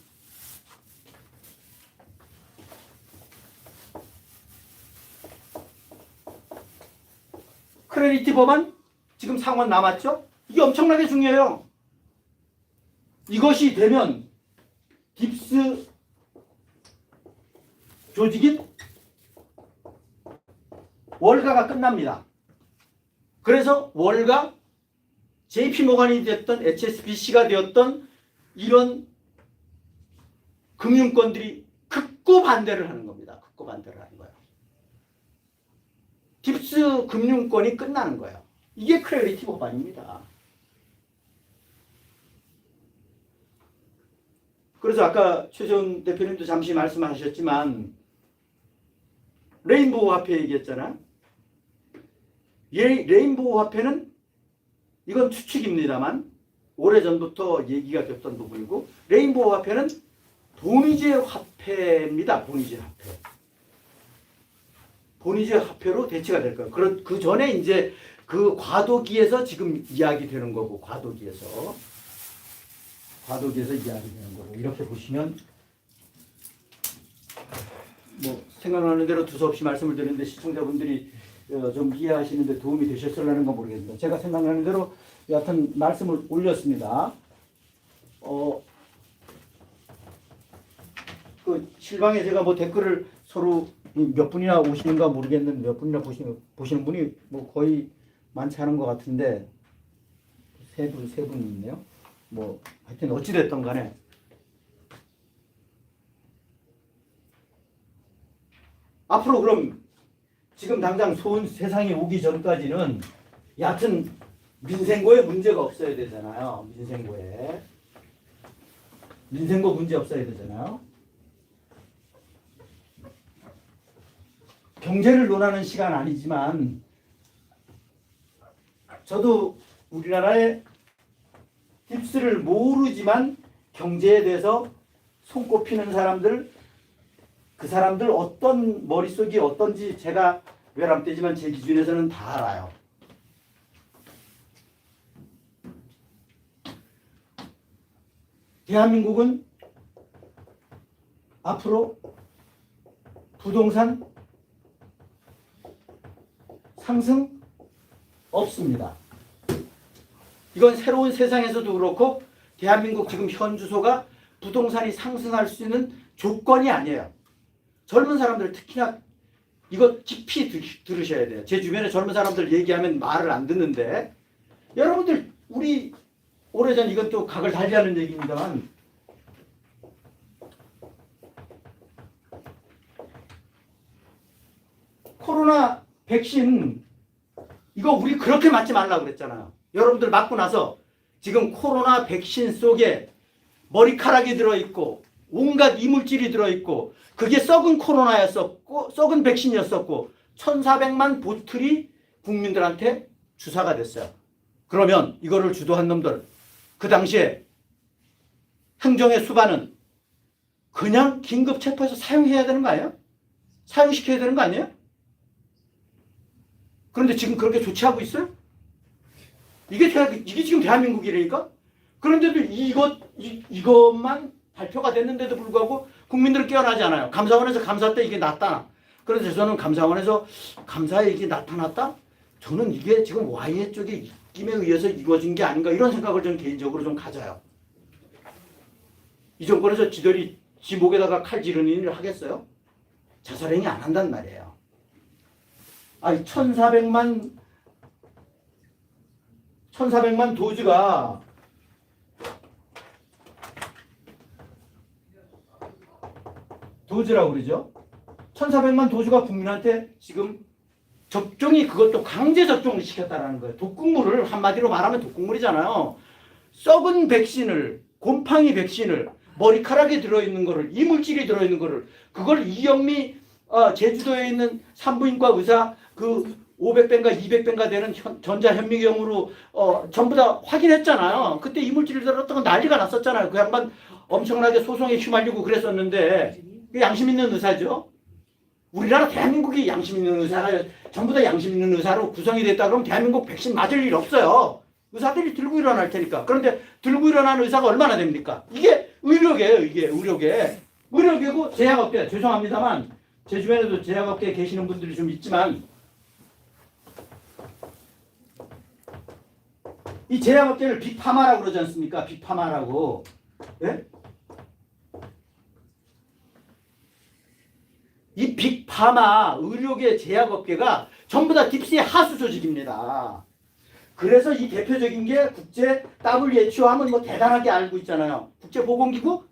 S1: 법안 지금 상원 남았죠? 이게 엄청나게 중요해요. 이것이 되면 딥스 조직인 월가가 끝납니다. 그래서 월가 JP모간이 됐던 HSBC가 되었던 이런 금융권들이 극구 반대를 하는 겁니다. 극구 반대를 하는 거예요. 딥스 금융권이 끝나는 거예요. 이게 크레디티 법안입니다. 그래서 아까 최재훈 대표님도 잠시 말씀하셨지만 레인보우 화폐 얘기했잖아요. 레인보우 화폐는 이건 추측입니다만 오래전부터 얘기가 됐던 부분이고 레인보우 화폐는 보니제 화폐입니다. 보니제 화폐. 보니제 화폐로 대체가 될 거예요. 그 전에 이제 그 과도기에서 지금 이야기되는 거고 과도기에서 이야기되는 거고 이렇게 보시면 뭐 생각나는 대로 두서없이 말씀을 드리는데 시청자분들이 좀 이해하시는데 도움이 되셨을라는 건 모르겠습니다. 제가 생각나는 대로 여하튼 말씀을 올렸습니다. 그 실방에 제가 뭐 댓글을 서로 몇 분이나 오시는가 모르겠는데 몇 분이나 보시는 분이 뭐 거의 많지 않은 것 같은데 세 분 있네요. 뭐 하여튼 어찌됐든 간에 앞으로 그럼 지금 당장 좋은 세상이 오기 전까지는 여하튼 민생고에 문제가 없어야 되잖아요. 민생고 문제 없어야 되잖아요. 경제를 논하는 시간 아니지만 저도 우리나라의 딥스를 모르지만 경제에 대해서 손꼽히는 사람들 그 사람들 어떤 머릿속이 어떤지 제가 외람되지만 제 기준에서는 다 알아요. 대한민국은 앞으로 부동산 상승 없습니다. 이건 새로운 세상에서도 그렇고 대한민국 지금 현 주소가 부동산이 상승할 수 있는 조건이 아니에요. 젊은 사람들 특히나 이거 깊이 들으셔야 돼요. 제 주변에 젊은 사람들 얘기하면 말을 안 듣는데 여러분들 우리 오래전 이건 또 각을 달리하는 얘기입니다만 코로나 백신 이거 우리 그렇게 맞지 말라고 그랬잖아요. 여러분들 맞고 나서 지금 코로나 백신 속에 머리카락이 들어있고 온갖 이물질이 들어있고 그게 썩은 코로나였었고 썩은 백신이었었고 1,400만 보틀이 국민들한테 주사가 됐어요. 그러면 이거를 주도한 놈들 그 당시에 행정의 수반은 그냥 긴급 체포해서 사용해야 되는 거 아니에요? 사용시켜야 되는 거 아니에요? 그런데 지금 그렇게 조치하고 있어요? 이게 지금 대한민국이라니까? 그런데도 이것만 발표가 됐는데도 불구하고 국민들은 깨어나지 않아요. 감사원에서 감사 때 이게 났다. 그런데 저는 감사원에서 감사에 이게 나타났다? 저는 이게 지금 YA 쪽의 입김에 의해서 이루어진 게 아닌가 이런 생각을 좀 개인적으로 좀 가져요. 이 정권에서 지들이 지 목에다가 칼 지르는 일을 하겠어요? 자살행위 안 한단 말이에요. 아니 1400만 도주가 도주라고 그러죠? 1400만 도주가 국민한테 지금 접종이 그것도 강제 접종을 시켰다라는 거예요. 독극물을 한마디로 말하면 독극물이잖아요. 썩은 백신을 곰팡이 백신을 머리카락에 들어있는 거를 이물질이 들어있는 거를 그걸 이영미 제주도에 있는 산부인과 의사 그 500배인가 200배인가 되는 전자현미경으로 전부 다 확인했잖아요. 그때 이물질이 들었다고 난리가 났었잖아요. 그 양반 엄청나게 소송에 휘말리고 그랬었는데 양심 있는 의사죠. 우리나라 대한민국이 양심 있는 의사가 전부 다 양심 있는 의사로 구성이 됐다 그러면 대한민국 백신 맞을 일 없어요. 의사들이 들고 일어날 테니까. 그런데 들고 일어나는 의사가 얼마나 됩니까? 이게 의료계예요. 이게 의료계. 의료계고 제약업계. 죄송합니다만 제 주변에도 제약업계에 계시는 분들이 좀 있지만 이 제약업계를 빅파마라고 그러지 않습니까? 빅파마라고. 예? 이 빅파마 의료계 제약업계가 전부 다 딥스의 하수 조직입니다. 그래서 이 대표적인 게 국제 WHO 하면 뭐 대단하게 알고 있잖아요. 국제보건기구?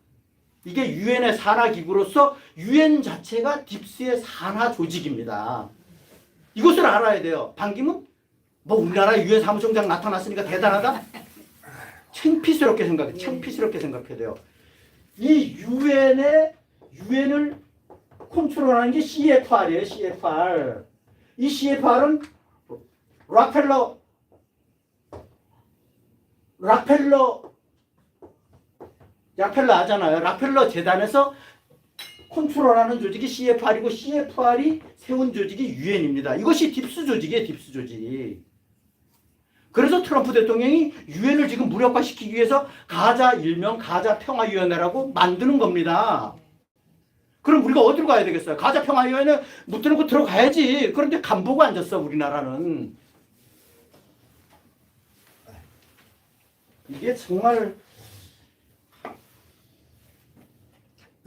S1: 이게 유엔의 산하기구로서 유엔 자체가 딥스의 산하 조직입니다. 이것을 알아야 돼요. 반기문? 뭐 우리나라 유엔 사무총장 나타났으니까 대단하다? 창피스럽게 생각해. 창피스럽게 생각해야 돼요. 이 유엔을 컨트롤하는 게 CFR이에요. CFR. 이 CFR은 락펠러 아잖아요. 락펠러 재단에서 컨트롤하는 조직이 CFR이고 CFR이 세운 조직이 유엔입니다. 이것이 딥스 조직이에요. 딥스 조직. 그래서 트럼프 대통령이 유엔을 지금 무력화시키기 위해서 가자 일명 가자 평화위원회라고 만드는 겁니다. 그럼 우리가 어디로 가야 되겠어요? 가자 평화위원회 묻어놓고 들어가야지. 그런데 간보고 앉았어 우리나라는. 이게 정말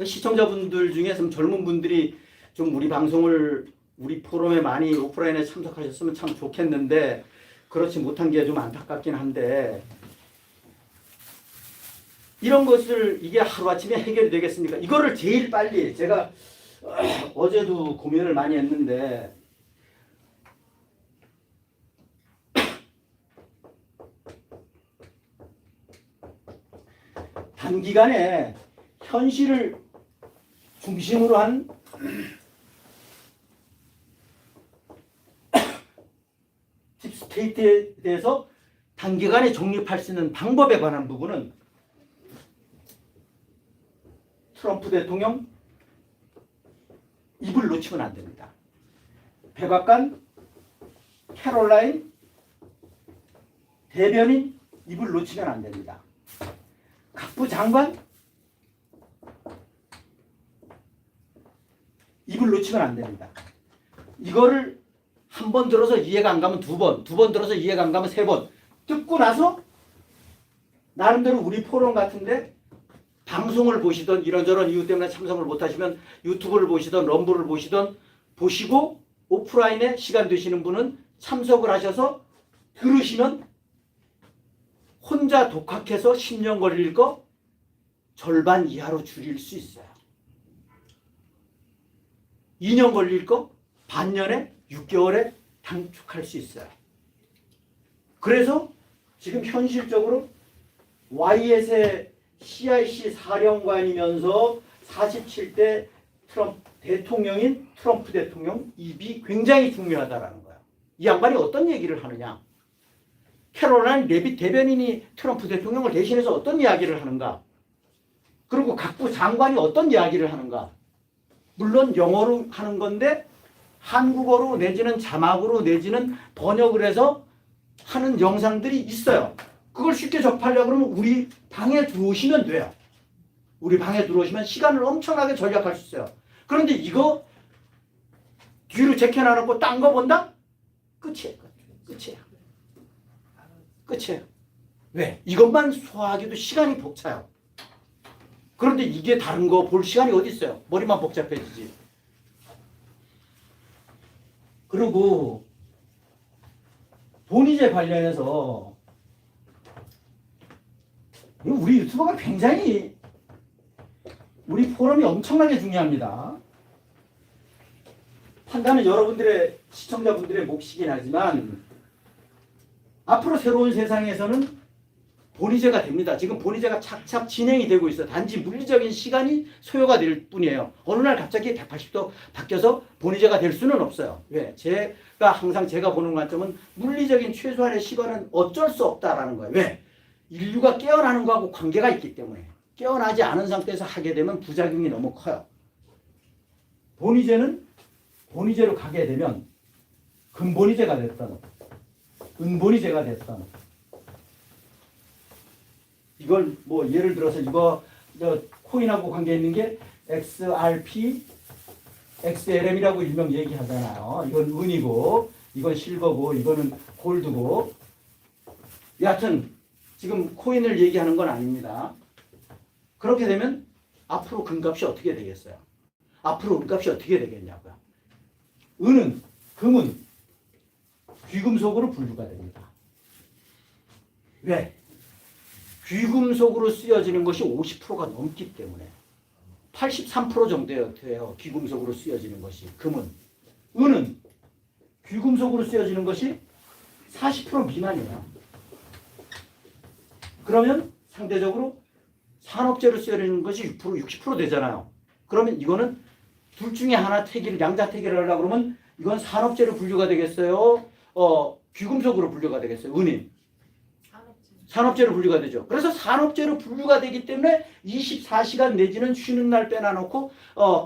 S1: 시청자분들 중에 좀 젊은 분들이 좀 우리 방송을 우리 포럼에 많이 오프라인에 참석하셨으면 참 좋겠는데 그렇지 못한 게 좀 안타깝긴 한데 이런 것을 이게 하루아침에 해결이 되겠습니까? 이거를 제일 빨리 제가 어제도 고민을 많이 했는데 단기간에 현실을 중심으로 한 딥스테이트에 대해서 단기간에 정립할 수 있는 방법에 관한 부분은 트럼프 대통령 입을 놓치면 안 됩니다. 백악관, 캐롤라인, 대변인 입을 놓치면 안 됩니다. 각부 장관 입을 놓치면 안 됩니다. 이거를 한 번 들어서 이해가 안 가면 두 번, 두 번 들어서 이해가 안 가면 세 번 듣고 나서 나름대로 우리 포럼 같은데 방송을 보시던 이런저런 이유 때문에 참석을 못하시면 유튜브를 보시던 럼블을 보시던 보시고 오프라인에 시간 되시는 분은 참석을 하셔서 들으시면 혼자 독학해서 10년 걸릴 거 절반 이하로 줄일 수 있어요. 2년 걸릴 거 반년에 6개월에 단축할 수 있어요. 그래서 지금 현실적으로 YS의 CIC 사령관이면서 47대 대통령인 트럼프 대통령 입이 굉장히 중요하다라는 거야. 이 양반이 어떤 얘기를 하느냐. 캐롤라인 레빗 대변인이 트럼프 대통령을 대신해서 어떤 이야기를 하는가. 그리고 각부 장관이 어떤 이야기를 하는가. 물론 영어로 하는 건데 한국어로 내지는 자막으로 내지는 번역을 해서 하는 영상들이 있어요. 그걸 쉽게 접하려고 그러면 우리 방에 들어오시면 돼요. 우리 방에 들어오시면 시간을 엄청나게 절약할 수 있어요. 그런데 이거 뒤로 제껴놔놓고 딴 거 본다? 끝이에요. 끝이에요. 끝이에요. 왜? 이것만 소화하기도 시간이 벅차요. 그런데 이게 다른 거 볼 시간이 어디 있어요? 머리만 복잡해지지. 그리고 본의제 관련해서 우리 유튜버가 굉장히 우리 포럼이 엄청나게 중요합니다. 판단은 여러분들의 시청자분들의 몫이긴 하지만 앞으로 새로운 세상에서는 본의제가 됩니다. 지금 본의제가 착착 진행이 되고 있어요. 단지 물리적인 시간이 소요가 될 뿐이에요. 어느 날 갑자기 180도 바뀌어서 본의제가 될 수는 없어요. 왜? 제가 항상 제가 보는 관점은 물리적인 최소한의 시간은 어쩔 수 없다라는 거예요. 왜? 인류가 깨어나는 거하고 관계가 있기 때문에. 깨어나지 않은 상태에서 하게 되면 부작용이 너무 커요. 본의제는 본의제로 가게 되면 근본의제가 됐던 은본의제가 됐던 이걸 뭐 예를 들어서 이거 코인하고 관계 있는 게 XRP, XLM이라고 일명 얘기하잖아요. 이건 은이고 이건 실버고 이거는 골드고 여하튼 지금 코인을 얘기하는 건 아닙니다. 그렇게 되면 앞으로 금값이 어떻게 되겠어요? 앞으로 금값이 어떻게 되겠냐고요. 은은 금은 귀금속으로 분류가 됩니다. 왜? 귀금속으로 쓰여지는 것이 50%가 넘기 때문에 83% 정도 돼요. 귀금속으로 쓰여지는 것이. 금은. 은은 귀금속으로 쓰여지는 것이 40% 미만이에요. 그러면 상대적으로 산업재로 쓰여지는 것이 6%, 60% 되잖아요. 그러면 이거는 둘 중에 하나 양자택일을 하려고 그러면 이건 산업재로 분류가 되겠어요? 귀금속으로 분류가 되겠어요? 은이. 산업재로 분류가 되죠. 그래서 산업재로 분류가 되기 때문에 24시간 내지는 쉬는 날 빼놔놓고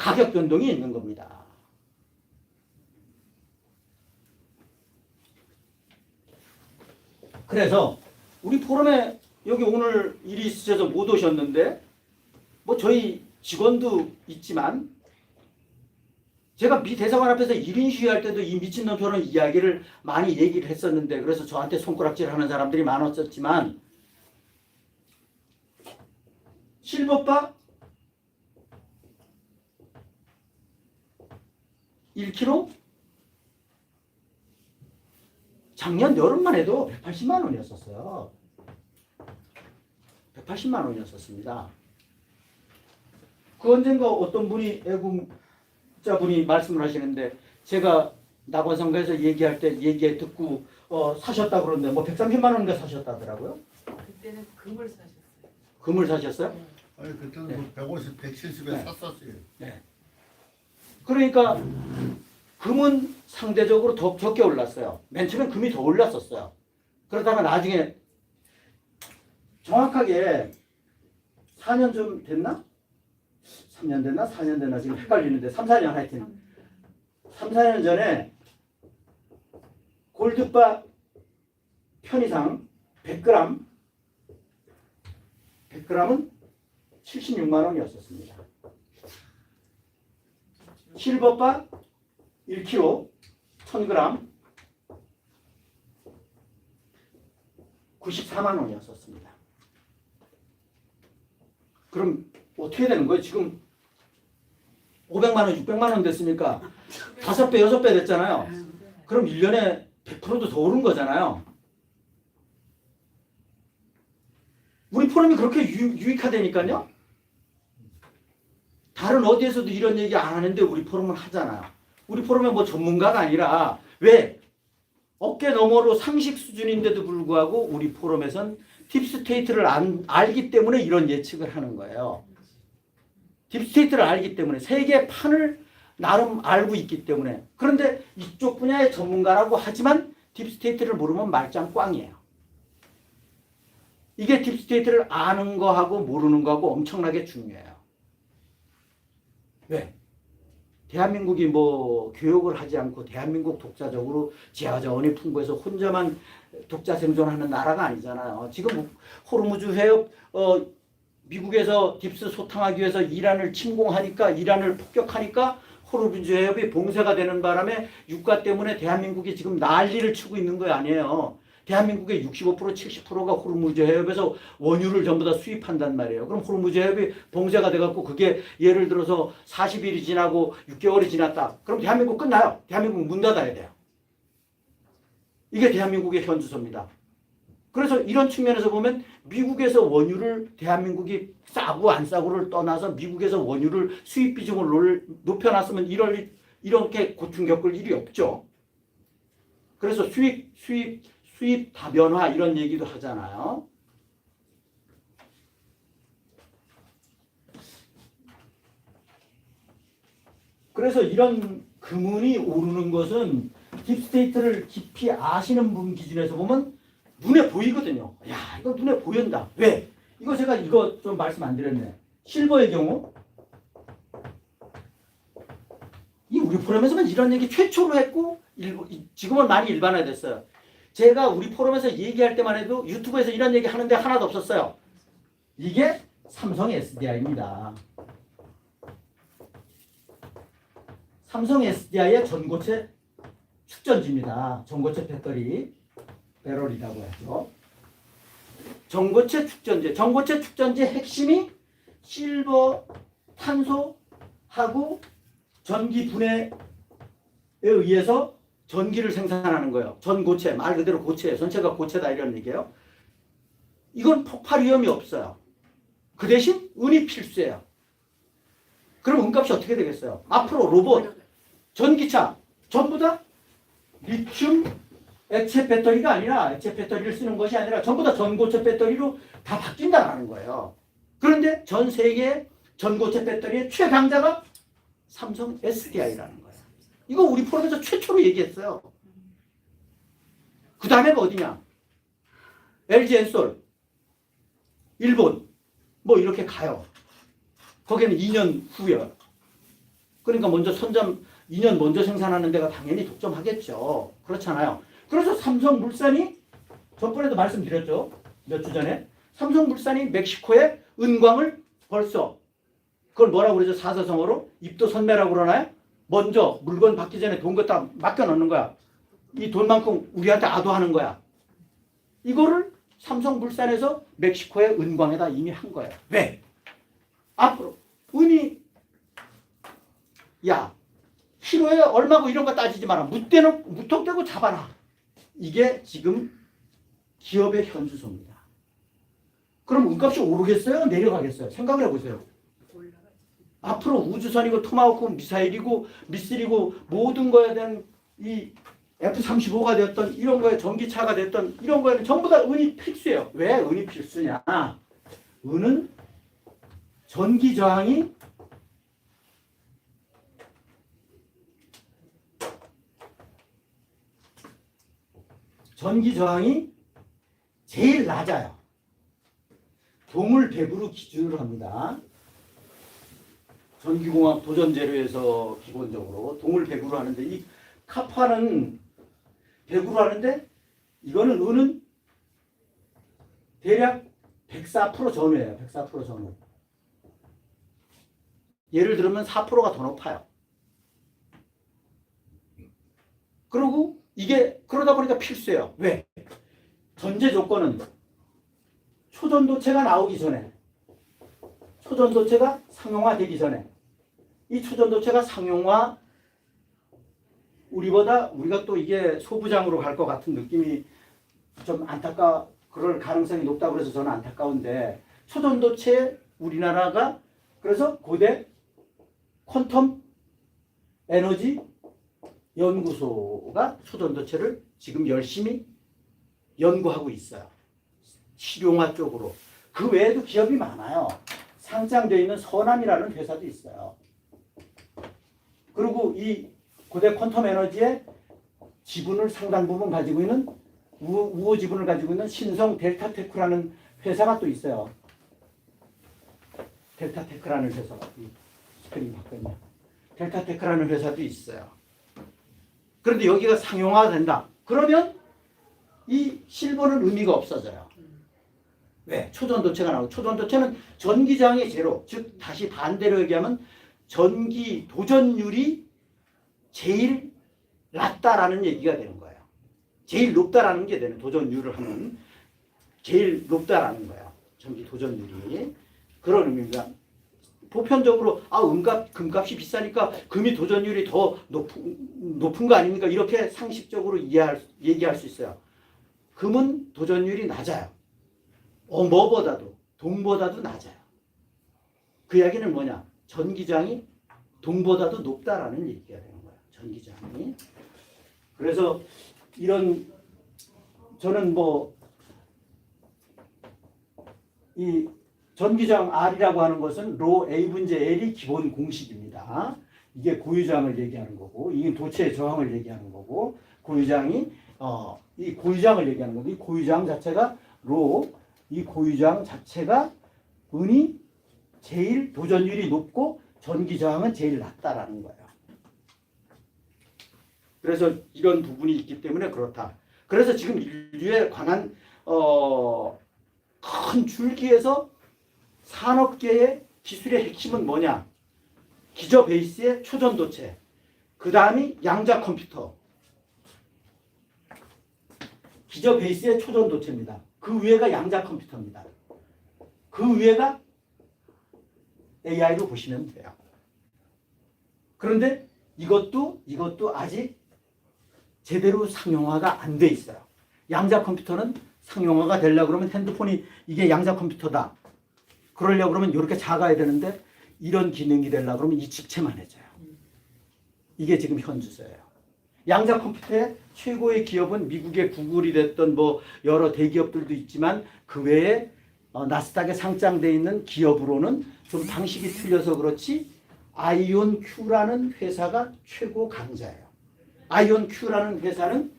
S1: 가격 변동이 있는 겁니다. 그래서 우리 포럼에 여기 오늘 일이 있으셔서 못 오셨는데 뭐 저희 직원도 있지만 제가 미 대사관 앞에서 1인 시위할 때도 이 미친놈 토론 이야기를 많이 얘기를 했었는데 그래서 저한테 손가락질 하는 사람들이 많았었지만 실버바 1kg 작년 여름만 해도 180만 원이었었어요. 180만 원이었었습니다. 그 언젠가 어떤 분이 애국자분이 말씀을 하시는데 제가 낙원상가에서 얘기할 때 얘기 듣고 사셨다 그러는데 뭐 130만 원인가 사셨다더라고요.
S2: 그때는 금을 사셨어요.
S1: 금을 사셨어요?
S2: 네.
S3: 아니 그때는
S1: 네.
S3: 뭐 150, 170에
S1: 네.
S3: 샀었어요.
S1: 네. 그러니까 금은 상대적으로 더 적게 올랐어요. 맨 처음엔 금이 더 올랐었어요. 그러다가 나중에 정확하게 4년 좀 됐나? 3년 됐나? 4년 됐나? 지금 헷갈리는데 3, 4년 하여튼 3, 4년 전에 골드바 편의상 100g 100g은 76만 원이었었습니다. 실버바 1kg 1000g 94만 원이었었습니다. 그럼 어떻게 되는 거예요? 지금 500만 원, 600만 원 됐으니까 5배, 6배 됐잖아요. 그럼 1년에 100%도 더 오른 거잖아요. 우리 포럼이 그렇게 유익하다니까요. 다른 어디에서도 이런 얘기 안 하는데 우리 포럼은 하잖아요. 우리 포럼은 뭐 전문가가 아니라 왜? 어깨 너머로 상식 수준인데도 불구하고 우리 포럼에선 딥스테이트를 알기 때문에 이런 예측을 하는 거예요. 딥스테이트를 알기 때문에 세계 판을 나름 알고 있기 때문에 그런데 이쪽 분야의 전문가라고 하지만 딥스테이트를 모르면 말짱 꽝이에요. 이게 딥스테이트를 아는 거하고 모르는 거하고 엄청나게 중요해요. 왜? 대한민국이 뭐 교육을 하지 않고 대한민국 독자적으로 지하자원이 풍부해서 혼자만 독자 생존하는 나라가 아니잖아요. 지금 호르무즈 해협 미국에서 딥스 소탕하기 위해서 이란을 침공하니까 이란을 폭격하니까 호르무즈해협이 봉쇄가 되는 바람에 유가 때문에 대한민국이 지금 난리를 치고 있는 거 아니에요. 대한민국의 65% 70%가 호르무즈해협에서 원유를 전부 다 수입한단 말이에요. 그럼 호르무즈해협이 봉쇄가 돼갖고 그게 예를 들어서 40일이 지나고 6개월이 지났다. 그럼 대한민국 끝나요. 대한민국 문 닫아야 돼요. 이게 대한민국의 현주소입니다. 그래서 이런 측면에서 보면 미국에서 원유를 대한민국이 싸고 안 싸고를 떠나서 미국에서 원유를 수입 비중을 높여놨으면 이렇게 고충 겪을 일이 없죠. 그래서 수입 다변화 이런 얘기도 하잖아요. 그래서 이런 금운이 오르는 것은 딥스테이트를 깊이 아시는 분 기준에서 보면 눈에 보이거든요. 야, 이거 눈에 보인다. 왜? 이거 좀 말씀 안 드렸네. 실버의 경우 이 우리 포럼에서만 이런 얘기 최초로 했고 지금은 많이 일반화됐어요. 제가 우리 포럼에서 얘기할 때만 해도 유튜브에서 이런 얘기 하는데 하나도 없었어요. 이게 삼성 SDI입니다. 삼성 SDI의 전고체 축전지입니다. 전고체 배럴이라고 하죠. 전고체 축전지의 핵심이 실버, 탄소하고 전기 분해에 의해서 전기를 생산하는 거예요. 전고체, 말 그대로 고체, 전체가 고체다 이런 얘기예요. 이건 폭발 위험이 없어요. 그 대신 은이 필수예요. 그럼 은값이 어떻게 되겠어요? 앞으로 로봇, 전기차 전부 다 리튬 액체 배터리가 아니라 액체 배터리를 쓰는 것이 아니라 전부 다 전고체 배터리로 다 바뀐다는 거예요. 그런데 전 세계 전고체 배터리의 최강자가 삼성 SDI라는 거예요. 이거 우리 포럼에서 최초로 얘기했어요. 그 다음에 어디냐? LG 엔솔, 일본, 뭐 이렇게 가요. 거기는 2년 후에. 그러니까 먼저 2년 먼저 생산하는 데가 당연히 독점하겠죠. 그렇잖아요. 그래서 삼성물산이 전번에도 말씀드렸죠. 몇 주 전에. 삼성물산이 멕시코에 은광을 벌써 그걸 뭐라고 그러죠? 사서성어로? 입도선매라고 그러나요? 먼저 물건 받기 전에 돈 갖다 맡겨놓는 거야. 이 돈만큼 우리한테 아도하는 거야. 이거를 삼성물산에서 멕시코의 은광에다 이미 한 거예요. 왜? 앞으로 은이 야 키로에 얼마고 이런 거 따지지 마라. 무턱대고 잡아놔. 이게 지금 기업의 현주소입니다. 그럼 은값이 오르겠어요? 내려가겠어요? 생각을 해보세요. 앞으로 우주선이고 토마호크 미사일이고 미슬이고 모든 거에 대한 이 F-35가 됐던 이런 거에 전기차가 됐던 이런 거에는 전부 다 은이 필수예요. 왜 은이 필수냐? 은은 전기 저항이 제일 낮아요. 동을 100으로 기준으로 합니다. 전기공학 도전재료에서 기본적으로 동을 100으로 하는데 이 카파는 100으로 하는데 이거는 은은 대략 104% 전후예요. 104% 전후. 예를 들면 4%가 더 높아요. 그리고 이게 그러다 보니까 필수예요. 왜? 전제 조건은 초전도체가 나오기 전에 초전도체가 상용화되기 전에 이 초전도체가 상용화 우리가 또 이게 소부장으로 갈 것 같은 느낌이 좀 그럴 가능성이 높다고 그래서 저는 안타까운데 초전도체 우리나라가 그래서 고대 퀀텀 에너지 연구소가 초전도체를 지금 열심히 연구하고 있어요. 실용화 쪽으로. 그 외에도 기업이 많아요. 상장되어 있는 서남이라는 회사도 있어요. 그리고 이 고대 퀀텀 에너지의 지분을 상당 부분 가지고 있는 우호 지분을 가지고 있는 신성 델타테크라는 회사가 또 있어요. 델타테크라는 회사가 스크린 바꿨냐. 델타테크라는 회사도 있어요. 그런데 여기가 상용화된다. 그러면 이 실버는 의미가 없어져요. 왜? 초전도체가 나오고 초전도체는 전기저항이 제로, 즉 다시 반대로 얘기하면 전기 도전율이 제일 낮다라는 얘기가 되는 거예요. 제일 높다라는 게 되는 도전율을 하면 제일 높다라는 거예요. 전기 도전율이. 그런 의미입니다. 보편적으로 금값이 비싸니까 금이 도전율이 더 높은 거 아닙니까? 이렇게 상식적으로 얘기할 수 있어요. 금은 도전율이 낮아요. 뭐보다도 동보다도 낮아요. 그 이야기는 뭐냐? 전기장이 동보다도 높다라는 얘기가 되는 거예요. 전기장이. 그래서 저는 이 전기장 R이라고 하는 것은 로 A 분의 L이 기본 공식입니다. 이게 고유장을 얘기하는 거고, 이게 도체의 저항을 얘기하는 거고, 이 고유장을 얘기하는 거고, 이 고유장 자체가 이 고유장 자체가 은이 제일 도전율이 높고 전기 저항은 제일 낮다라는 거예요. 그래서 이런 부분이 있기 때문에 그렇다. 그래서 지금 인류에 관한 큰 줄기에서 산업계의 기술의 핵심은 뭐냐? 기저 베이스의 초전도체, 그 다음이 양자 컴퓨터. 기저 베이스의 초전도체입니다. 그 위에가 양자 컴퓨터입니다. 그 위에가 AI로 보시면 돼요. 그런데 이것도 아직 제대로 상용화가 안 돼 있어요. 양자 컴퓨터는 상용화가 되려고 그러면 핸드폰이 이게 양자 컴퓨터다. 그러려고 그러면 이렇게 작아야 되는데 이런 기능이 되려고 그러면 이 집체만 해져요. 이게 지금 현주소예요. 양자 컴퓨터의 최고의 기업은 미국의 구글이 됐던 여러 대기업들도 있지만 그 외에 나스닥에 상장되어 있는 기업으로는 좀 방식이 틀려서 그렇지 아이온큐라는 회사가 최고 강자예요. 아이온큐라는 회사는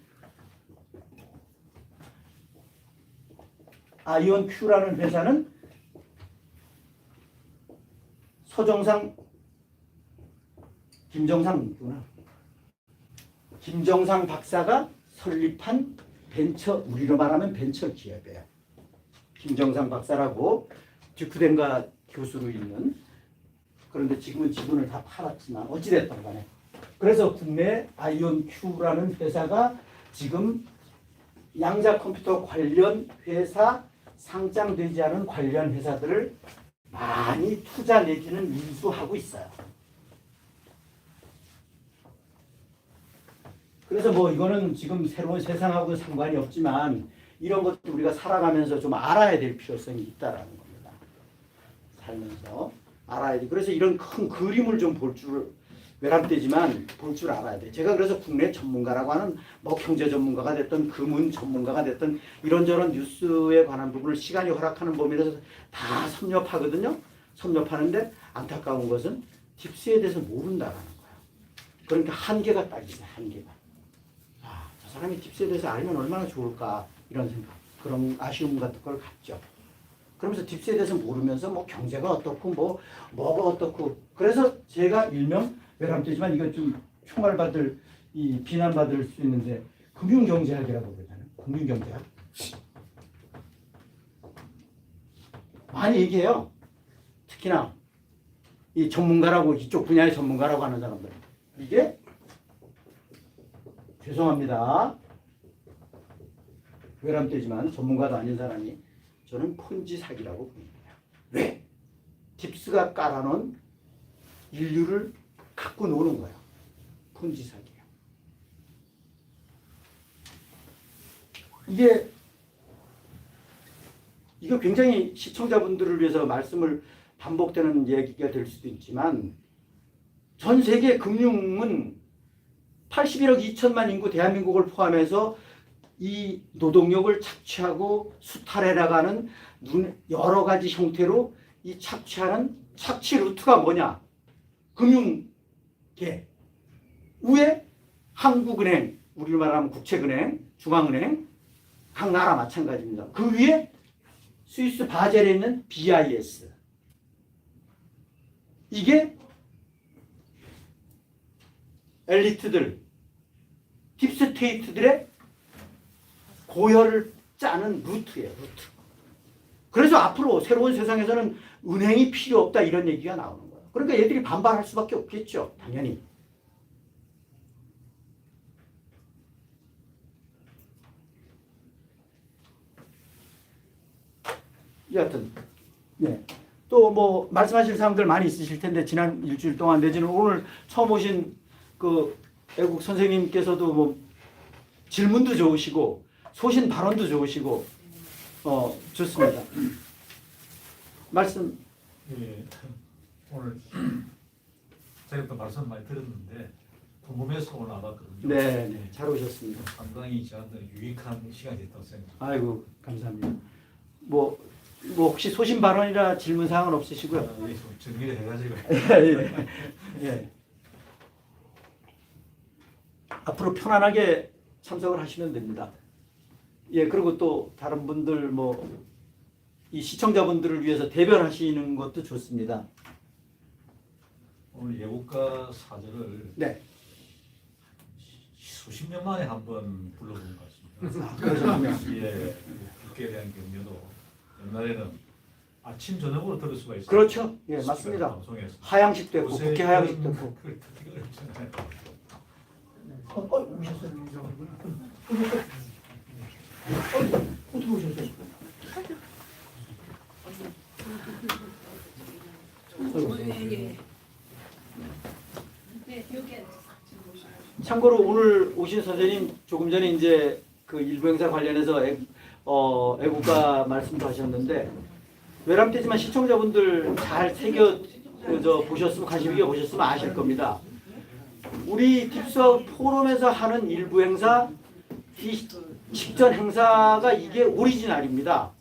S1: 김정상 박사가 설립한 우리로 말하면 벤처 기업이에요. 김정상 박사라고 듀크덴가 교수로 있는, 그런데 지금은 지분을 다 팔았지만 어찌됐든 간에, 그래서 국내 아이온큐라는 회사가 지금 양자 컴퓨터 관련 회사, 상장되지 않은 관련 회사들을 많이 투자 내지는 인수하고 있어요. 그래서 이거는 지금 새로운 세상하고 상관이 없지만 이런 것도 우리가 살아가면서 좀 알아야 될 필요성이 있다라는 겁니다. 살면서 알아야 돼. 그래서 이런 큰 그림을 좀 외람되지만 볼 줄 알아야 돼. 제가 그래서 국내 전문가라고 하는 경제 전문가가 됐든 금은 전문가가 됐든 이런저런 뉴스에 관한 부분을 시간이 허락하는 범위에서 다 섭렵하거든요. 섭렵하는데 안타까운 것은 딥스에 대해서 모른다라는 거예요. 그러니까 한계가 딱 있어요. 한계가. 저 사람이 딥스에 대해서 알면 얼마나 좋을까 이런 생각, 그런 아쉬움 같은 걸 갖죠. 그러면서 딥스에 대해서 모르면서 경제가 어떻고 뭐가 어떻고, 그래서 제가 일명 외람되지만 이거 좀 비난받을 수 있는데 금융경제학이라고 그러잖아요. 금융경제학 많이 얘기해요. 특히나 이 전문가라고, 이쪽 분야의 전문가라고 하는 사람들, 이게 죄송합니다. 외람되지만 전문가도 아닌 사람이 저는 폰지 사기라고 봅니다. 왜? 딥스가 깔아놓은 인류를 갖고 노는 거야. 폰지 사기예요. 이게 굉장히 시청자분들을 위해서 말씀을 반복되는 얘기가 될 수도 있지만, 전 세계 금융은 81억 2천만 인구 대한민국을 포함해서 이 노동력을 착취하고 수탈해 나가는 여러 가지 형태로 이 착취 루트가 뭐냐? 금융계. 위에 한국은행, 우리로 말하면 국책은행, 중앙은행, 각 나라 마찬가지입니다. 그 위에 스위스 바젤에 있는 BIS. 이게 엘리트들, 딥스테이트들의 고혈을 짜는 루트예요. 루트. 그래서 앞으로 새로운 세상에서는 은행이 필요 없다 이런 얘기가 나오는 거예요. 그러니까 얘들이 반발할 수밖에 없겠죠. 당연히. 여하튼 네. 또 뭐 말씀하실 사항들 많이 있으실 텐데 지난 일주일 동안 내지는 오늘 처음 오신 그 애국 선생님께서도 뭐 질문도 좋으시고 소신 발언도 좋으시고 좋습니다. 말씀.
S4: 예, 오늘 제가 또 말씀 많이 들었는데 궁금해서 오늘 와봤거든요.
S1: 네, 네, 잘 오셨습니다.
S4: 상당히 저한테 유익한 시간이 됐다고 생각합니다.
S1: 아이고 감사합니다. 뭐 혹시 소신 발언이라 질문 사항은 없으시고요.
S4: 좀 정리를 해가지고
S1: 예. 예. 앞으로 편안하게 참석을 하시면 됩니다. 예, 그리고 또 다른 분들 뭐 이 시청자분들을 위해서 대변하시는 것도 좋습니다.
S4: 오늘 예국가 사절을
S1: 네.
S4: 수십 년 만에 한번 불러본 것 같습니다.
S1: 그러셨군요.
S4: 예, 국회에 대한 경려도 옛날에는 아침 저녁으로 들을 수가 있어요.
S1: 그렇죠. 예, 맞습니다.
S4: 방송에서.
S1: 하양식도 했고 국회 하양식도 했고.
S4: 그걸 듣기가 어렵잖아요.
S1: 어떻게 오셨어요? 참고로 오늘 오신 선생님 조금 전에 이제 그 일부 행사 관련해서 애국가 말씀도 하셨는데 외람되지만 시청자분들 잘 보셨으면 관심 있게 보셨으면 아실 겁니다. 우리 딥서 포럼에서 하는 일부 행사, 이 직전 행사가 이게 오리지널입니다.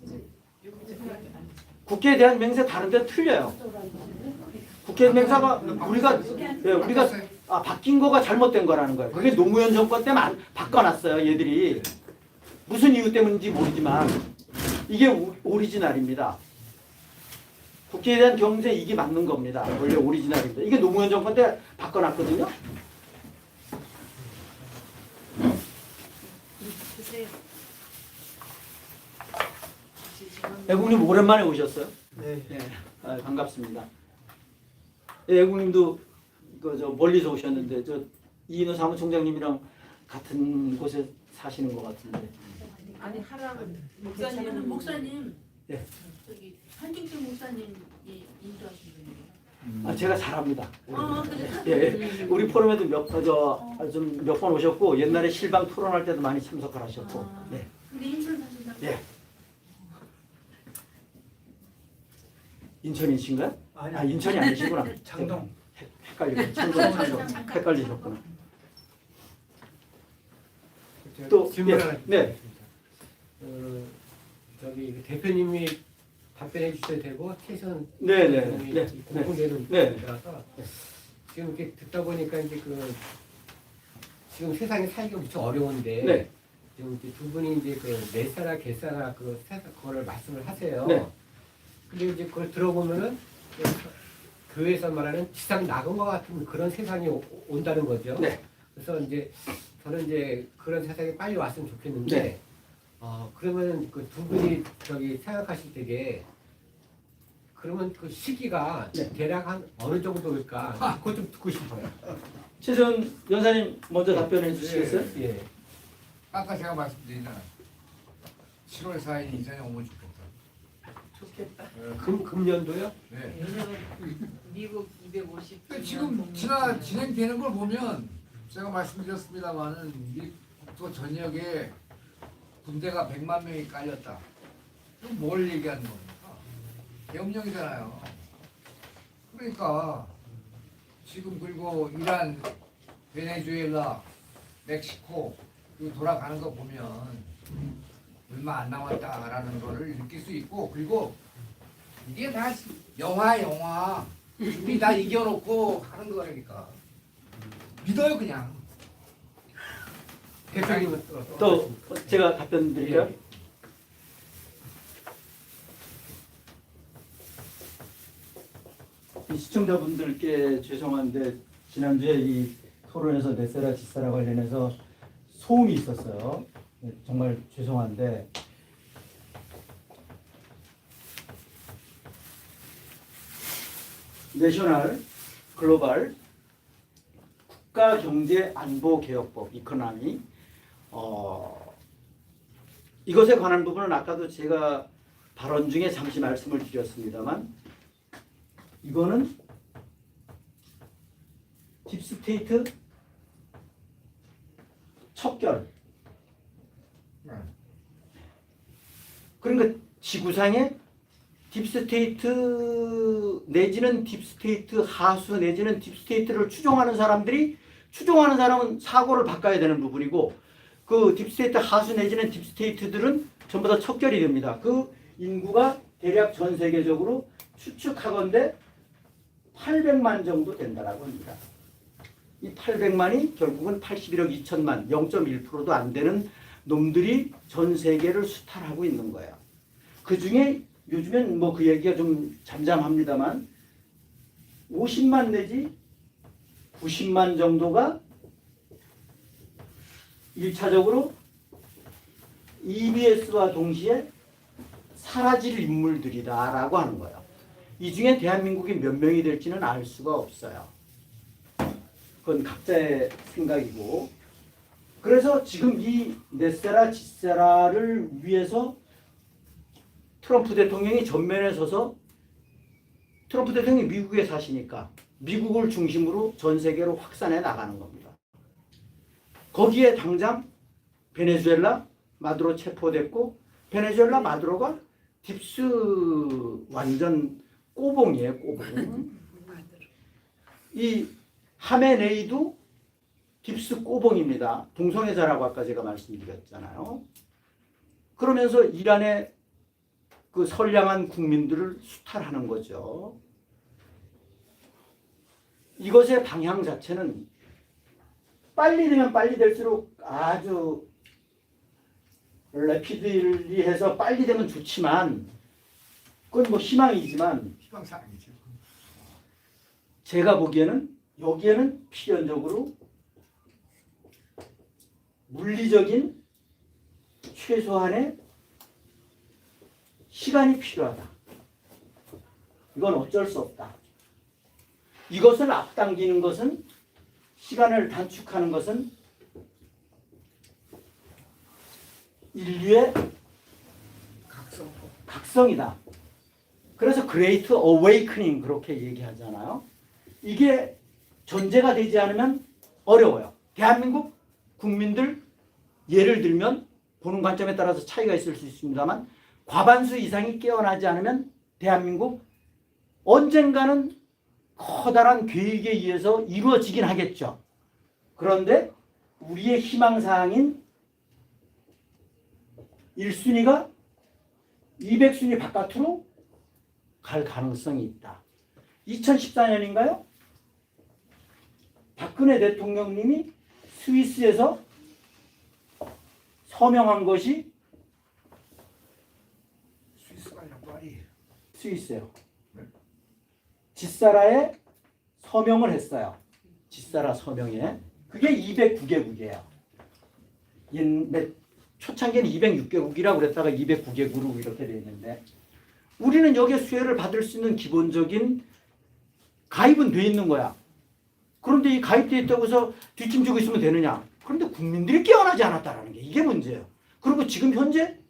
S1: 국회에 대한 맹세 다른 데는 틀려요. 국회 맹세가 우리가 바뀐 거가 잘못된 거라는 거예요. 그게 노무현 정권 때만 바꿔놨어요. 얘들이 무슨 이유 때문인지 모르지만 이게 오리지널입니다. 국회에 대한 경제 이게 맞는 겁니다. 원래 오리지널입니다. 이게 노무현 정권 때 바꿔놨거든요. 애국님 오랜만에 오셨어요?
S5: 네.
S1: 네, 반갑습니다. 예, 애국님도 멀리서 오셨는데 이인호 사무총장님이랑 같은 곳에 사시는 것 같은데.
S2: 아니 하라는
S6: 목사님은 목사님
S1: 네.
S6: 저기 한중철 목사님이 인도하신 분이에요.
S1: 제가 잘합니다.
S6: 그래.
S1: 예, 우리 포럼에도 몇 번 오셨고 옛날에 실방 토론할 때도 많이 참석을 하셨고. 네.
S6: 근데 인천 사신다.
S1: 예. 인천이신가요?
S5: 아니,
S1: 인천이 아니시구나.
S5: 창동.
S1: 헷갈리고 창동 헷갈리셨구나. 또
S5: 질문
S1: 예,
S5: 하나
S1: 네.
S5: 저기 대표님이 답변해 주셔도 되고 최선
S1: 네.
S5: 공개는
S1: 네.
S5: 들어서 지금 이렇게 듣다 보니까 이제 지금 세상에 살기가 무척 어려운데
S1: 네.
S5: 지금 이제 두 분이 이제 넷사라 개사라 그거를 말씀을 하세요.
S1: 네.
S5: 근데 이제 그걸 들어보면은 교회에서 말하는 지상 낙원과 같은 그런 세상이 온다는 거죠.
S1: 네.
S5: 그래서 이제 저는 이제 그런 세상이 빨리 왔으면 좋겠는데,
S1: 네.
S5: 그러면 그 두 분이 생각하실 때에 그러면 그 시기가
S1: 네.
S5: 대략 한 어느 정도일까? 그거 좀 듣고 싶어요.
S1: 최선 연사님 먼저 답변해 주시겠어요?
S5: 예.
S3: 아까 제가 말씀드린 7월 4일 이전에 오면 좋겠다.
S2: 좋겠다.
S5: 금년도요?
S3: 네.
S2: 왜냐면 미국 250.
S3: 근데 지금 진행되는 걸 보면 제가 말씀드렸습니다만은 미국도 전역에 군대가 100만 명이 깔렸다. 그럼 뭘 얘기하는 겁니까? 계엄령이잖아요. 그러니까 지금 그리고 이란, 베네수엘라, 멕시코 그리고 돌아가는 거 보면 얼마 안 남았다라는 거를 느낄 수 있고 그리고 이게 다 영화 이미 다 이겨놓고 하는 거라니까 믿어요 그냥.
S5: 대표님은
S1: 또 제가 답변 드릴까요? 이 시청자분들께 죄송한데 지난주에 이 토론에서 넷세라 지사라 관련해서 소음이 있었어요. 네, 정말 죄송한데 내셔널 글로벌 국가경제안보개혁법 이코노미 이것에 관한 부분은 아까도 제가 발언 중에 잠시 말씀을 드렸습니다만 이거는 딥스테이트 척결. 그러니까 지구상에 딥스테이트 내지는 딥스테이트 하수 내지는 딥스테이트를 추종하는 사람들이 추종하는 사람은 사고를 바꿔야 되는 부분이고 그 딥스테이트 하수 내지는 딥스테이트들은 전부 다 척결이 됩니다. 그 인구가 대략 전 세계적으로 추측하건대 800만 정도 된다라고 합니다. 이 800만이 결국은 81억 2천만 0.1%도 안 되는 놈들이 전 세계를 수탈하고 있는 거예요. 그 중에 요즘엔 뭐 그 얘기가 좀 잠잠합니다만 50만 내지 90만 정도가 1차적으로 EBS와 동시에 사라질 인물들이다라고 하는 거예요. 이 중에 대한민국이 몇 명이 될지는 알 수가 없어요. 그건 각자의 생각이고 그래서 지금 이 넷세라 지세라를 위해서 트럼프 대통령이 전면에 서서 트럼프 대통령이 미국에 사시니까 미국을 중심으로 전 세계로 확산해 나가는 겁니다. 거기에 당장 베네수엘라 마두로 체포됐고 베네수엘라 마두로가 딥스 완전 꼬봉이에요. 꼬봉. 이 하메네이도 딥스 꼬봉입니다. 동성애자라고 아까 제가 말씀드렸잖아요. 그러면서 이란의 그 선량한 국민들을 수탈하는 거죠. 이것의 방향 자체는 빨리 되면 빨리 될수록 아주 래피드리 해서 빨리 되면 좋지만 그건 뭐 희망이지만
S3: 희망사항이죠.
S1: 제가 보기에는 여기에는 필연적으로 물리적인 최소한의 시간이 필요하다. 이건 어쩔 수 없다. 이것을 앞당기는 것은 시간을 단축하는 것은 인류의 각성이다. 그래서 그레이트 어웨이크닝 그렇게 얘기하잖아요. 이게 전제가 되지 않으면 어려워요. 대한민국 국민들 예를 들면 보는 관점에 따라서 차이가 있을 수 있습니다만 과반수 이상이 깨어나지 않으면 대한민국 언젠가는 커다란 계획에 의해서 이루어지긴 하겠죠. 그런데 우리의 희망사항인 1순위가 200순위 바깥으로 갈 가능성이 있다. 2014년인가요? 박근혜 대통령님이 스위스에서 서명한 것이
S3: 스위스가 아니라 파리.
S1: 스위스예요. 지사라에 서명을 했어요. 지사라 서명에. 그게 209개국이에요. 초창기에는 206개국이라고 그랬다가 209개국으로 이렇게 되어 있는데 우리는 여기에 수혜를 받을 수 있는 기본적인 가입은 돼 있는 거야. 그런데 이 가입되어 있다고 해서 뒷짐지고 있으면 되느냐? 그런데 국민들이 깨어나지 않았다는 게 이게 문제예요. 그리고 지금 현재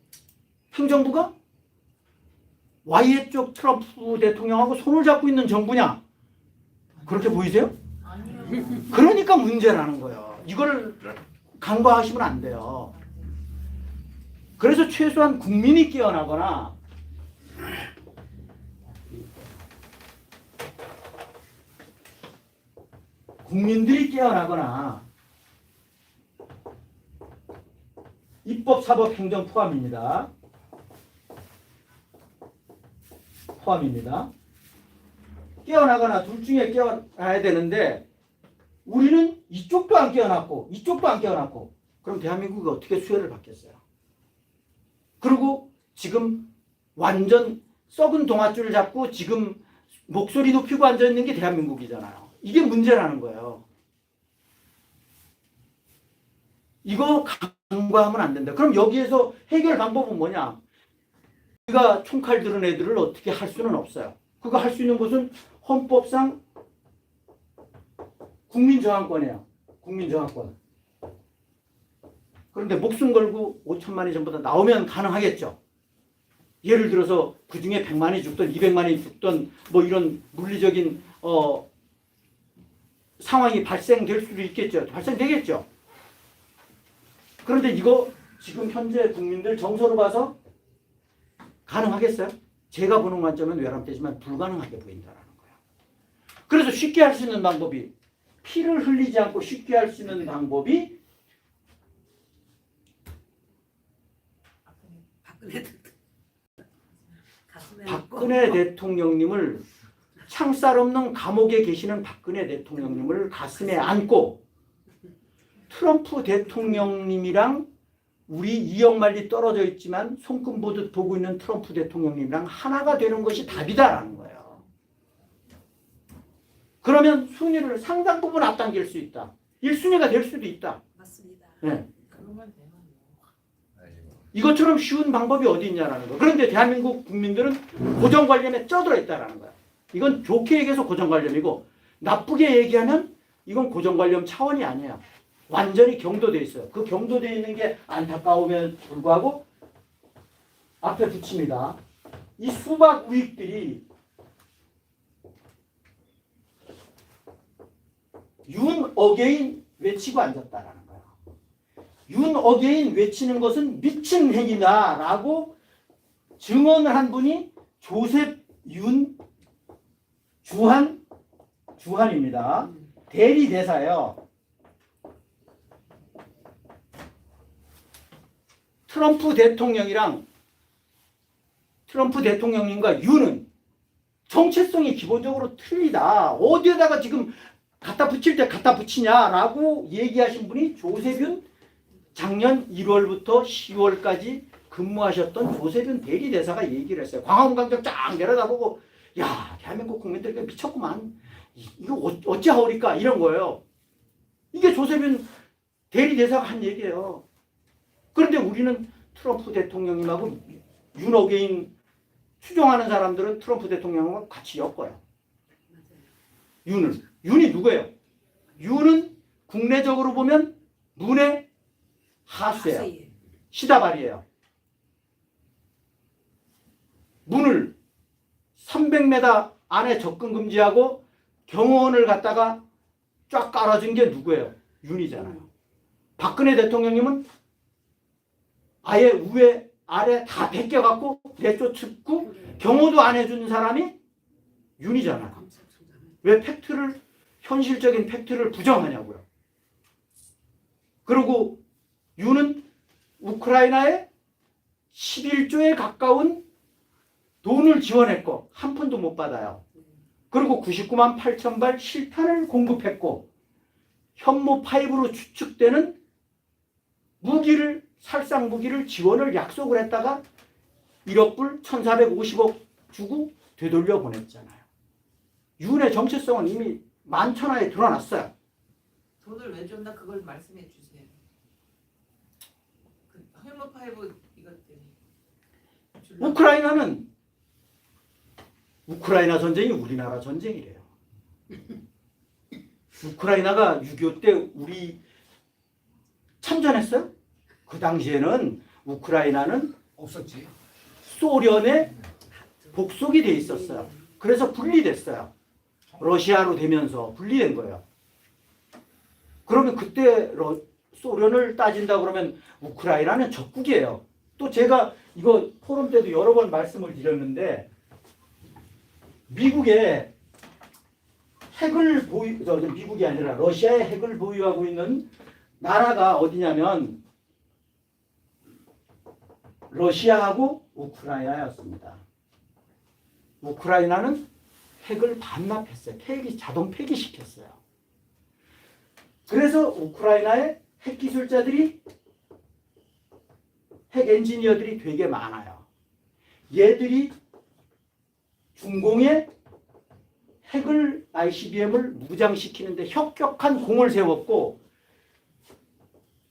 S1: 행정부가 Y의 쪽 트럼프 대통령하고 손을 잡고 있는 정부냐? 그렇게 보이세요?
S6: 아니요.
S1: 그러니까 문제라는 거예요. 이걸 간과하시면 안 돼요. 그래서 최소한 국민이 깨어나거나 국민들이 깨어나거나 입법, 사법, 행정 포함입니다. 깨어나거나 둘 중에 깨어나야 되는데 우리는 이쪽도 안 깨어났고 이쪽도 안 깨어났고 그럼 대한민국이 어떻게 수혜를 받겠어요? 그리고 지금 완전 썩은 동아줄을 잡고 지금 목소리 높이고 앉아있는 게 대한민국이잖아요. 이게 문제라는 거예요. 이거 간과하면 안 된다. 그럼 여기에서 해결 방법은 뭐냐? 우리가 총칼 들은 애들을 어떻게 할 수는 없어요. 그거 할 수 있는 것은 헌법상 국민저항권이에요. 국민저항권. 그런데 목숨 걸고 5천만이 전부 다 나오면 가능하겠죠. 예를 들어서 그 중에 100만이 죽던 200만이 죽던 뭐 이런 물리적인 상황이 발생될 수도 있겠죠. 발생되겠죠. 그런데 이거 지금 현재 국민들 정서로 봐서 가능하겠어요? 제가 보는 관점은 외람되지만 불가능하게 보인다라는 거예요. 그래서 쉽게 할 수 있는 방법이 피를 흘리지 않고 쉽게 할 수 있는 방법이 박근혜 대통령님을 창살 없는 감옥에 계시는 박근혜 대통령님을 가슴에 안고 트럼프 대통령님이랑 우리 이역만리 떨어져 있지만 손금 보듯 보고 있는 트럼프 대통령님이랑 하나가 되는 것이 답이다라는 거예요. 그러면 순위를 상당 부분 앞당길 수 있다. 1순위가 될 수도 있다.
S6: 맞습니다.
S1: 네.
S2: 그것만 되면
S1: 이것처럼 쉬운 방법이 어디 있냐라는 거. 그런데 대한민국 국민들은 고정관념에 쪄들어 있다라는 거야. 이건 좋게 얘기해서 고정관념이고 나쁘게 얘기하면 이건 고정관념 차원이 아니에요. 완전히 경도돼 있어요. 그 경도돼 있는 게 안타까우면 불구하고 앞에 붙입니다. 이 수박 우익들이 윤 어게인 외치고 앉았다라는 거예요. 윤 어게인 외치는 것은 미친 행위다라고 증언을 한 분이 조셉 윤 주한입니다. 대리 대사예요. 트럼프 대통령님과 윤은 정체성이 기본적으로 틀리다. 어디에다가 지금 갖다 붙일 때 갖다 붙이냐라고 얘기하신 분이 조세균 작년 1월부터 10월까지 근무하셨던 조세균 대리대사가 얘기를 했어요. 광화문광장 쫙 내려다보고 야 대한민국 국민들 미쳤구만. 이거 어찌하오리까 이런 거예요. 이게 조세균 대리대사가 한 얘기예요. 그런데 우리는 트럼프 대통령님하고 윤 어게인 추종하는 사람들은 트럼프 대통령과 같이 엮어요. 윤이 누구예요? 윤은 국내적으로 보면 문의 하수예요. 시다발이에요. 문을 300m 안에 접근 금지하고 경호원을 갖다가 쫙 깔아준 게 누구예요? 윤이잖아요. 박근혜 대통령님은 아예 위에 아래 다 베껴갖고 내쫓고 경호도 안 해준 사람이 윤이잖아요. 왜 현실적인 팩트를 부정하냐고요. 그리고 윤은 우크라이나에 11조에 가까운 돈을 지원했고 한 푼도 못 받아요. 그리고 99만 8천 발 실탄을 공급했고 현무5로 추측되는 살상 무기를 지원을 약속을 했다가 1억 불 1,450억 주고 되돌려 보냈잖아요. 윤의 정체성은 이미 만천하에 드러났어요.
S2: 돈을 왜 줬나 그걸 말씀해 주세요. 그 현무5 이것 때문에.
S1: 우크라이나 전쟁이 우리나라 전쟁이래요. 우크라이나가 6.25 때 우리 참전했어요? 그 당시에는 우크라이나는
S3: 없었지.
S1: 소련에 복속이 돼 있었어요. 그래서 분리됐어요. 러시아로 되면서 분리된 거예요. 그러면 그때 소련을 따진다 그러면 우크라이나는 적국이에요. 또 제가 이거 포럼 때도 여러 번 말씀을 드렸는데 미국의 핵을 미국이 아니라 러시아의 핵을 보유하고 있는 나라가 어디냐면 러시아하고 우크라이나였습니다. 우크라이나는 핵을 반납했어요. 자동 폐기시켰어요. 그래서 우크라이나의 핵 기술자들이 핵 엔지니어들이 되게 많아요. 얘들이 중공에 핵을 ICBM을 무장시키는데 혁혁한 공을 세웠고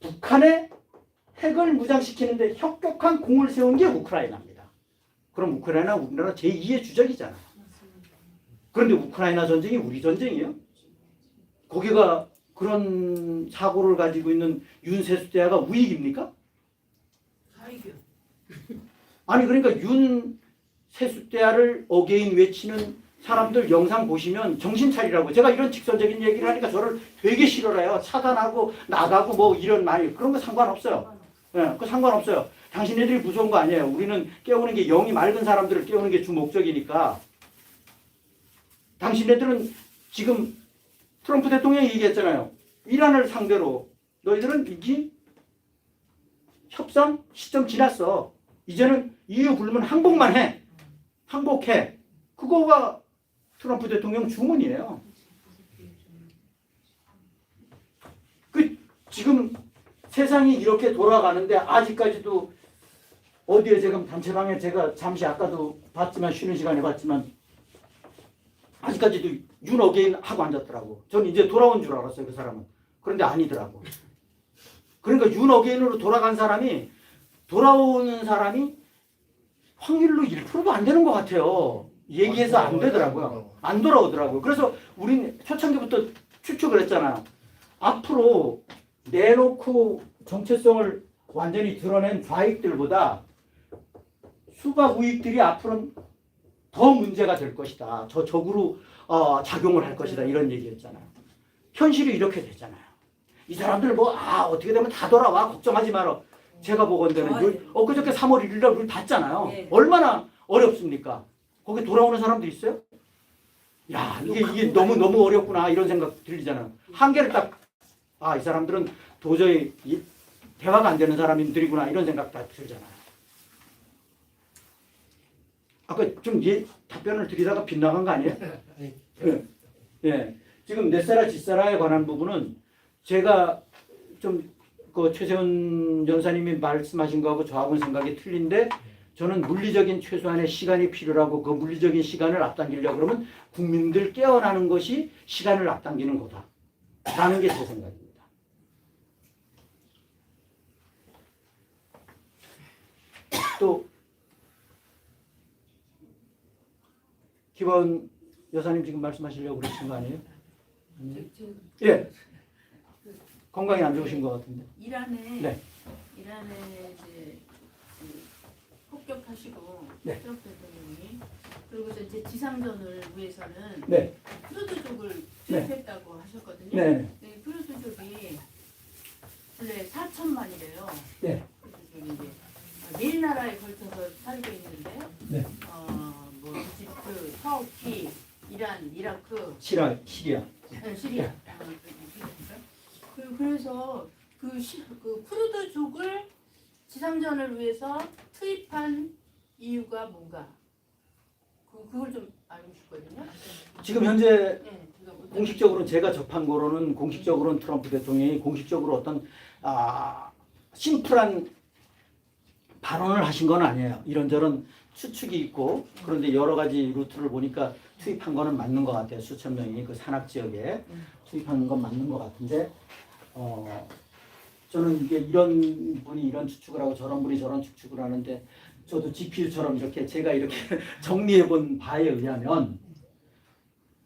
S1: 북한에 핵을 무장시키는데 혁혁한 공을 세운 게 우크라이나입니다. 그럼 우크라이나 우리나라 제2의 주적이잖아요. 그런데 우크라이나 전쟁이 우리 전쟁이에요? 거기가 그런 사고를 가지고 있는 윤세수대가 우익입니까?
S6: 사이교.
S1: 아니 그러니까 윤 세숫대야를 어게인 외치는 사람들 영상 보시면 정신 차리라고. 제가 이런 직선적인 얘기를 하니까 저를 되게 싫어해요. 차단하고 나가고 뭐 이런 말 그런 거 상관없어요. 예, 그 상관없어요. 당신네들이 무서운 거 아니에요. 우리는 깨우는 게 영이 맑은 사람들을 깨우는 게 주 목적이니까. 당신네들은 지금 트럼프 대통령이 얘기했잖아요. 이란을 상대로 너희들은 이기 협상 시점 지났어. 이제는 이유 불면 항복만 해. 항복해. 그거가 트럼프 대통령 주문이에요. 그 지금 세상이 이렇게 돌아가는데 아직까지도 어디에 지금 단체방에 제가 잠시 아까도 봤지만 쉬는 시간에 봤지만 아직까지도 윤 어게인 하고 앉았더라고. 저는 이제 돌아온 줄 알았어요, 그 사람은. 그런데 아니더라고. 그러니까 윤 어게인으로 돌아간 사람이 돌아오는 사람이 확률로 1%도 안 되는 것 같아요. 얘기해서 안 되더라고요. 안 돌아오더라고요. 그래서 우린 초창기부터 추측을 했잖아요. 앞으로 내놓고 정체성을 완전히 드러낸 좌익들보다 수박 우익들이 앞으로는 더 문제가 될 것이다. 저 적으로 작용을 할 것이다. 이런 얘기였잖아요. 현실이 이렇게 됐잖아요. 이 사람들 어떻게 되면 다 돌아와. 걱정하지 마라. 제가 보건대는 엊그저께 3월 1일 날 우리 닫잖아요.
S2: 네.
S1: 얼마나 어렵습니까? 거기 돌아오는 사람도 있어요? 야, 이게 너무 어렵구나. 이런 생각 들리잖아요. 한계를 이 사람들은 도저히 대화가 안 되는 사람들이구나. 이런 생각 다 들잖아요. 아까 좀 답변을 드리다가 빗나간 거 아니에요? 예. 지금 넷사라 짓사라에 관한 부분은 제가 좀 그 최세훈 전사님이 말씀하신 거하고 저하고는 생각이 틀린데 저는 물리적인 최소한의 시간이 필요하고 그 물리적인 시간을 앞당기려고 그러면 국민들 깨어나는 것이 시간을 앞당기는 거다. 라는 게 제 생각입니다. 또 김원 여사님 지금 말씀하시려고 그러신 거 아니에요? 예. 건강이 안 좋으신 것 같은데.
S6: 이란에
S1: 네.
S6: 이제 폭격하시고
S1: 네.
S6: 트럼프 대통령이 그리고 이제 지상전을 위해서는
S1: 네.
S6: 크루드족을 투입했다고 하셨거든요.
S1: 네.
S6: 네, 크루드족이 원래 4천만이래요.
S1: 네.
S6: 크루드족이 이제 네 나라에 걸쳐서 살고 있는데,
S1: 네.
S6: 뭐 이집트, 터키, 이란, 이라크,
S1: 시리아.
S6: 시리아. 그래서 그 쿠르드족을 지상전을 위해서 투입한 이유가 뭔가 그걸 좀 알고 싶거든요.
S1: 지금 현재
S6: 네,
S1: 공식적으로 제가 접한 거로는 공식적으로는 트럼프 대통령이 공식적으로 어떤 심플한 발언을 하신 건 아니에요. 이런저런 추측이 있고 그런데 여러 가지 루트를 보니까 투입한 거는 맞는 것 같아요. 수천 명이 그 산악 지역에 투입하는 건 맞는 것 같은데 저는 이게 이런 분이 이런 추측을 하고 저런 분이 저런 추측을 하는데 저도 GPU처럼 이렇게 제가 이렇게 정리해 본 바에 의하면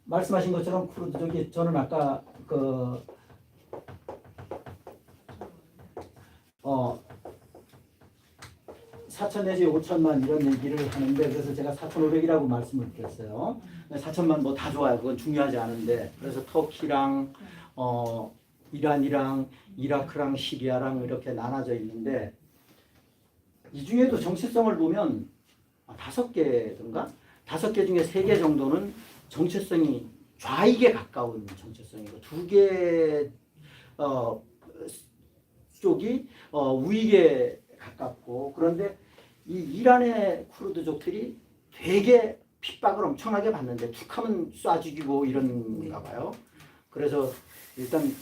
S1: 말씀하신 것처럼 쿠르드족이 저는 아까 4천 내지 5천만 이런 얘기를 하는데 그래서 제가 4,500이라고 말씀을 드렸어요. 4천만 뭐 다 좋아요. 그건 중요하지 않은데 그래서 터키랑 이란이랑 이라크랑 시리아랑 이렇게 나눠져 있는데 이 중에도 정체성을 보면 5개든가 5개 중에 3개 정도는 정체성이 좌익에 가까운 정체성이고 2개 쪽이 우익에 가깝고 그런데 이 이란의 쿠르드족들이 되게 핍박을 엄청나게 받는데 툭하면 쏴 죽이고 이런가 봐요. 그래서 일단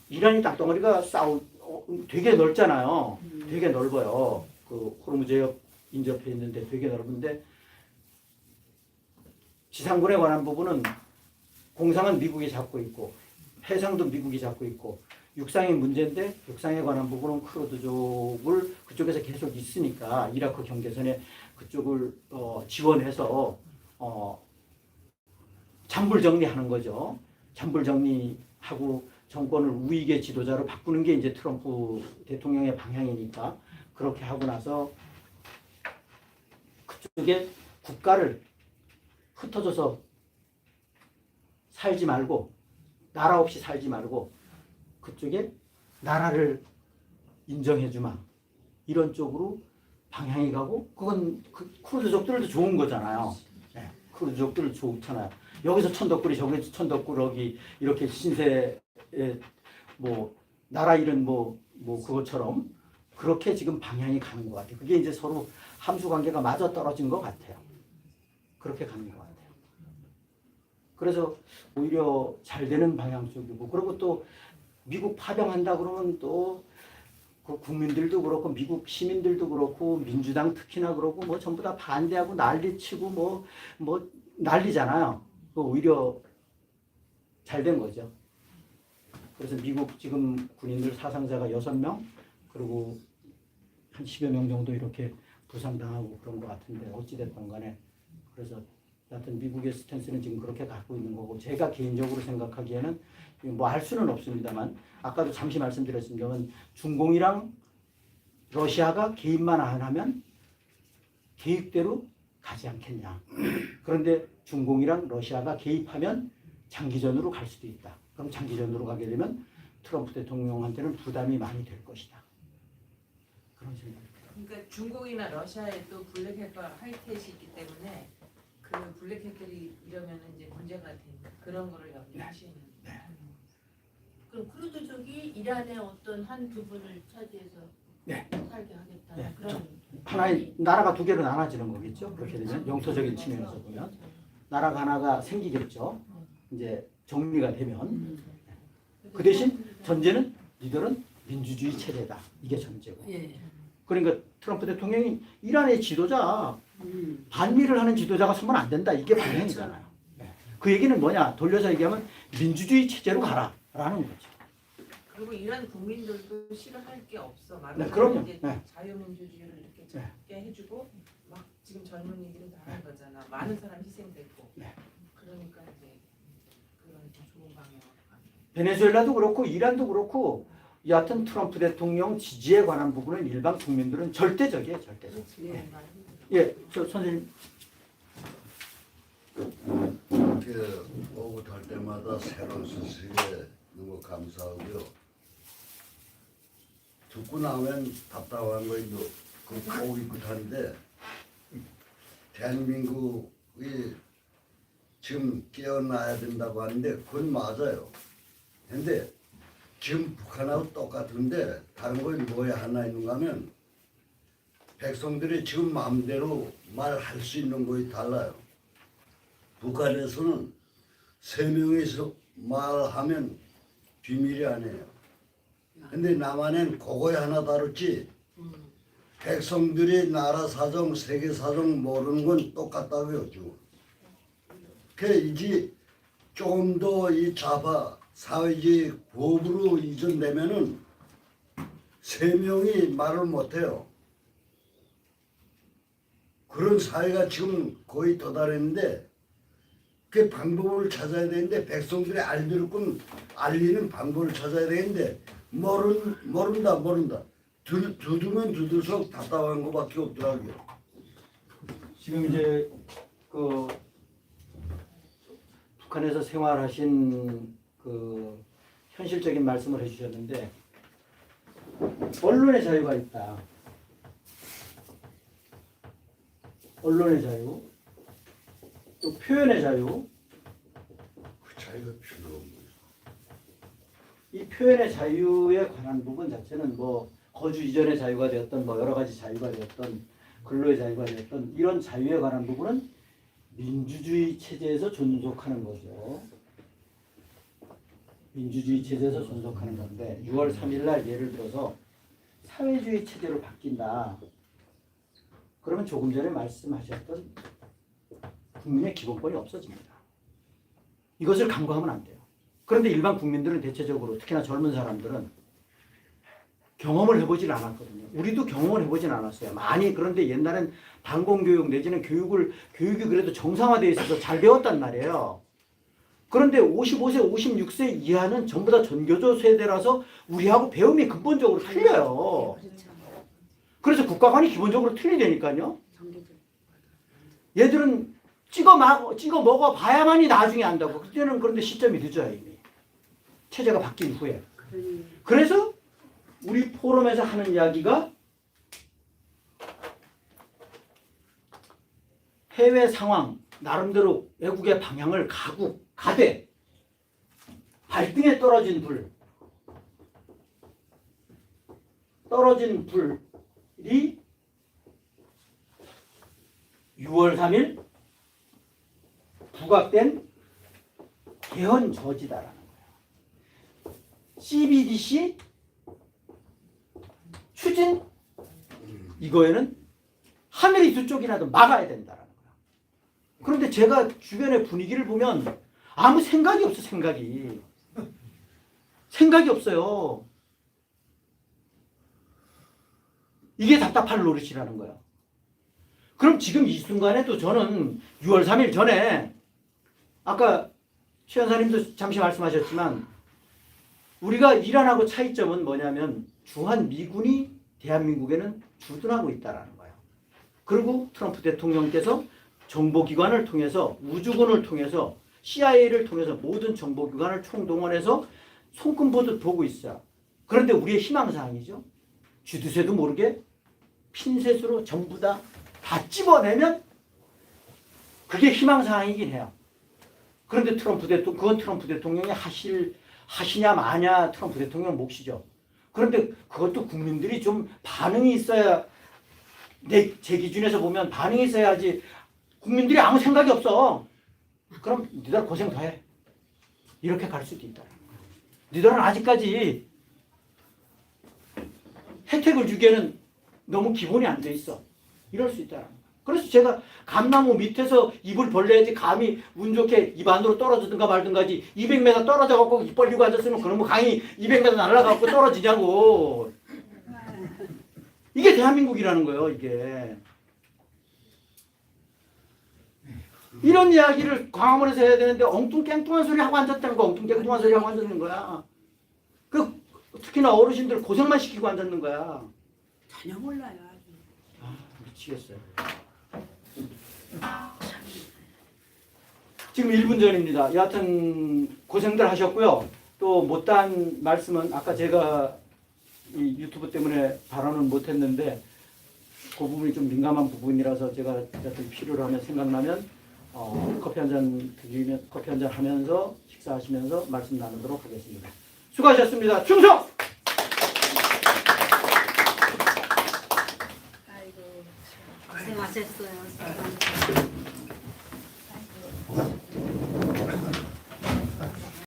S1: 이란이 땅덩어리가 되게 넓잖아요. 되게 넓어요. 그 호르무즈해협 인접해 있는데 되게 넓은데 지상군에 관한 부분은 공상은 미국이 잡고 있고 해상도 미국이 잡고 있고 육상이 문제인데 육상에 관한 부분은 쿠르드족을 그쪽에서 계속 있으니까 이라크 경계선에 그쪽을 지원해서 잠불 정리하는 거죠. 잠불 정리하고 정권을 우익의 지도자로 바꾸는 게 이제 트럼프 대통령의 방향이니까 그렇게 하고 나서 그쪽에 국가를 흩어져서 살지 말고 나라 없이 살지 말고 그쪽에 나라를 인정해주마 이런 쪽으로 방향이 가고 그건 그 쿠르드족들도 좋은 거잖아요. 네, 쿠르드족들 좋잖아요. 여기서 천덕꾸리 저기서 천덕꾸러기 이렇게 신세에 뭐 나라 이름 뭐 그것처럼 그렇게 지금 방향이 가는 것 같아요. 그게 이제 서로 함수 관계가 맞아 떨어진 것 같아요. 그렇게 가는 것 같아요. 그래서 오히려 잘 되는 방향 쪽이고 그리고 또 미국 파병한다 그러면 또 그 국민들도 그렇고 미국 시민들도 그렇고 민주당 특히나 그렇고 뭐 전부 다 반대하고 난리치고 뭐 난리잖아요. 그 오히려 잘 된 거죠. 그래서 미국 지금 군인들 사상자가 6명 그리고 한 10여 명 정도 이렇게 부상당하고 그런 것 같은데 어찌됐든 간에 그래서 하여튼 미국의 스탠스는 지금 그렇게 갖고 있는 거고 제가 개인적으로 생각하기에는 뭐 알 수는 없습니다만 아까도 잠시 말씀드렸습니다만 중공이랑 러시아가 개입만 안 하면 계획대로 가지 않겠냐. 그런데 중공이랑 러시아가 개입하면 장기전으로 갈 수도 있다. 그럼 장기전으로 가게 되면 트럼프 대통령한테는 부담이 많이 될 것이다. 그런 생각입니다.
S2: 그러니까 중국이나 러시아에도 블랙핵과 화이트햇이 있기 때문에 그 블랙핵들이 이러면 이제 문제가 되는 그런 거를 염려하시는.
S6: 그럼 쿠르드족이 이란의 어떤 한 부분을 차지해서
S1: 네.
S6: 살게 하겠다.
S1: 네.
S6: 그런
S1: 하나의 나라가 두 개로 나눠지는 거겠죠. 그렇게 되면 영토적인 측면에서 보면 나라가 하나가 생기겠죠. 이제 정리가 되면 그 대신 전제는 니들은 민주주의 체제다. 이게 전제고.
S6: 예.
S1: 그러니까 트럼프 대통령이 이란의 지도자 반미를 하는 지도자가 서면 안 된다. 이게 방향이잖아요. 그 얘기는 뭐냐? 돌려서 얘기하면 민주주의 체제로 가라라는 거죠.
S2: 그리고 이란 국민들도 싫어할 게 없어.
S1: 네, 그럼요.
S2: 이제
S1: 네.
S2: 자유민주주의를 이렇게 잡게 해주고 막 지금 젊은이들은 다 하는 거잖아. 많은 사람 희생됐고.
S1: 네.
S2: 그러니까 이제 그런 좋은 방향으로 가는.
S1: 베네수엘라도 그렇고 이란도 그렇고 여하튼 트럼프 대통령 지지에 관한 부분은 일반 국민들은 절대적이에요. 절대적. 예, 저 선생님.
S7: 이렇게 오고 갈 때마다 새로운 소식에 너무 감사하고요. 듣고 나면 답답한 거 이거 그 속이 끝한데 대한민국이 지금 깨어나야 된다고 하는데 그건 맞아요. 근데 지금 북한하고 똑같은데 다른 거 뭐에 하나 있는가 하면 백성들이 지금 마음대로 말할 수 있는 것이 달라요. 북한에서는 3명이서 말하면 비밀이 아니에요. 근데 남한엔 그거에 하나 다르지. 백성들이 나라 사정, 세계 사정 모르는 건 똑같다고요, 지금. 그 이제 조금 더 이 자바 사회주의 법으로 이전되면은 3명이 말을 못해요. 그런 사회가 지금 거의 도달했는데 그 방법을 찾아야 되는데 백성들이 알들 건 알리는 방법을 찾아야 되는데 모른다. 두두면 두들수록 답답한 것밖에 없더라고요.
S1: 지금 이제 그 북한에서 생활하신 그 현실적인 말씀을 해주셨는데 언론의 자유가 있다. 언론의 자유, 또 표현의 자유.
S7: 그 차이가 필요 없는 거예요.
S1: 이 표현의 자유에 관한 부분 자체는 뭐 거주 이전의 자유가 되었던 뭐 여러 가지 자유가 되었던 근로의 자유가 되었던 이런 자유에 관한 부분은 민주주의 체제에서 존속하는 거죠. 민주주의 체제에서 존속하는 건데 6월 3일 날 예를 들어서 사회주의 체제로 바뀐다. 그러면 조금 전에 말씀하셨던 국민의 기본권이 없어집니다. 이것을 간과하면 안 돼요. 그런데 일반 국민들은 대체적으로 특히나 젊은 사람들은 경험을 해보질 않았거든요. 우리도 경험을 해보진 않았어요. 많이. 그런데 옛날엔 단공교육 내지는 교육이 그래도 정상화되어 있어서 잘 배웠단 말이에요. 그런데 55세, 56세 이하는 전부 다 전교조 세대라서 우리하고 배움이 근본적으로 틀려요. 그래서 국가관이 기본적으로 틀리다니까요. 얘들은 찍어 먹어 봐야만이 나중에 안다고. 그때는 그런데 시점이 늦어요 이미. 체제가 바뀐 후에. 그래서 우리 포럼에서 하는 이야기가 해외 상황 나름대로 외국의 방향을 가되 발등에 떨어진 불이 6월 3일 부각된 개헌 저지다라는 거예요. CBDC 추진 이거에는 하늘이 두 쪽이라도 막아야 된다라는 거예요. 그런데 제가 주변의 분위기를 보면 아무 생각이 없어. 생각이 없어요. 이게 답답할 노릇이라는 거야. 그럼 지금 이 순간에도 저는 6월 3일 전에 아까 최 연사님도 잠시 말씀하셨지만 우리가 이란하고 차이점은 뭐냐면 주한미군이 대한민국에는 주둔하고 있다라는 거예요. 그리고 트럼프 대통령께서 정보기관을 통해서 우주군을 통해서 CIA를 통해서 모든 정보기관을 총동원해서 손금보듯 보고 있어요. 그런데 우리의 희망사항이죠. 쥐두새도 모르게 핀셋으로 전부 다 찝어내면 그게 희망사항이긴 해요. 그런데 그건 트럼프 대통령이 하시냐 마냐 트럼프 대통령 몫이죠. 그런데 그것도 국민들이 좀 반응이 있어야 제 기준에서 보면 반응이 있어야지. 국민들이 아무 생각이 없어. 그럼 니들 고생 더 해. 이렇게 갈 수도 있다. 니들은 아직까지 혜택을 주기에는 너무 기본이 안 돼 있어. 이럴 수 있다. 그래서 제가 감나무 밑에서 입을 벌려야지 감히 운 좋게 입 안으로 떨어지든가 말든가지 200m 떨어져 갖고 입 벌리고 앉았으면 그러면 강이 200m 날아가고 떨어지냐고. 이게 대한민국이라는 거예요. 이게. 이런 이야기를 광화문에서 해야 되는데 엉뚱깽뚱한 소리 하고 앉았다는 거. 엉뚱깽뚱한 소리 하고 앉았는 거야. 특히나 어르신들 고생만 시키고 앉았는 거야.
S6: 전혀 몰라요.
S1: 미치겠어요. 지금 1분 전입니다. 여하튼 고생들 하셨고요. 또 못다한 말씀은 아까 제가 이 유튜브 때문에 발언은 못했는데 그 부분이 좀 민감한 부분이라서 제가 여하튼 필요로 하면 생각나면 커피 한잔 하면서 식사하시면서 말씀 나누도록 하겠습니다. 수고하셨습니다. 충성!
S6: 고생하셨어요.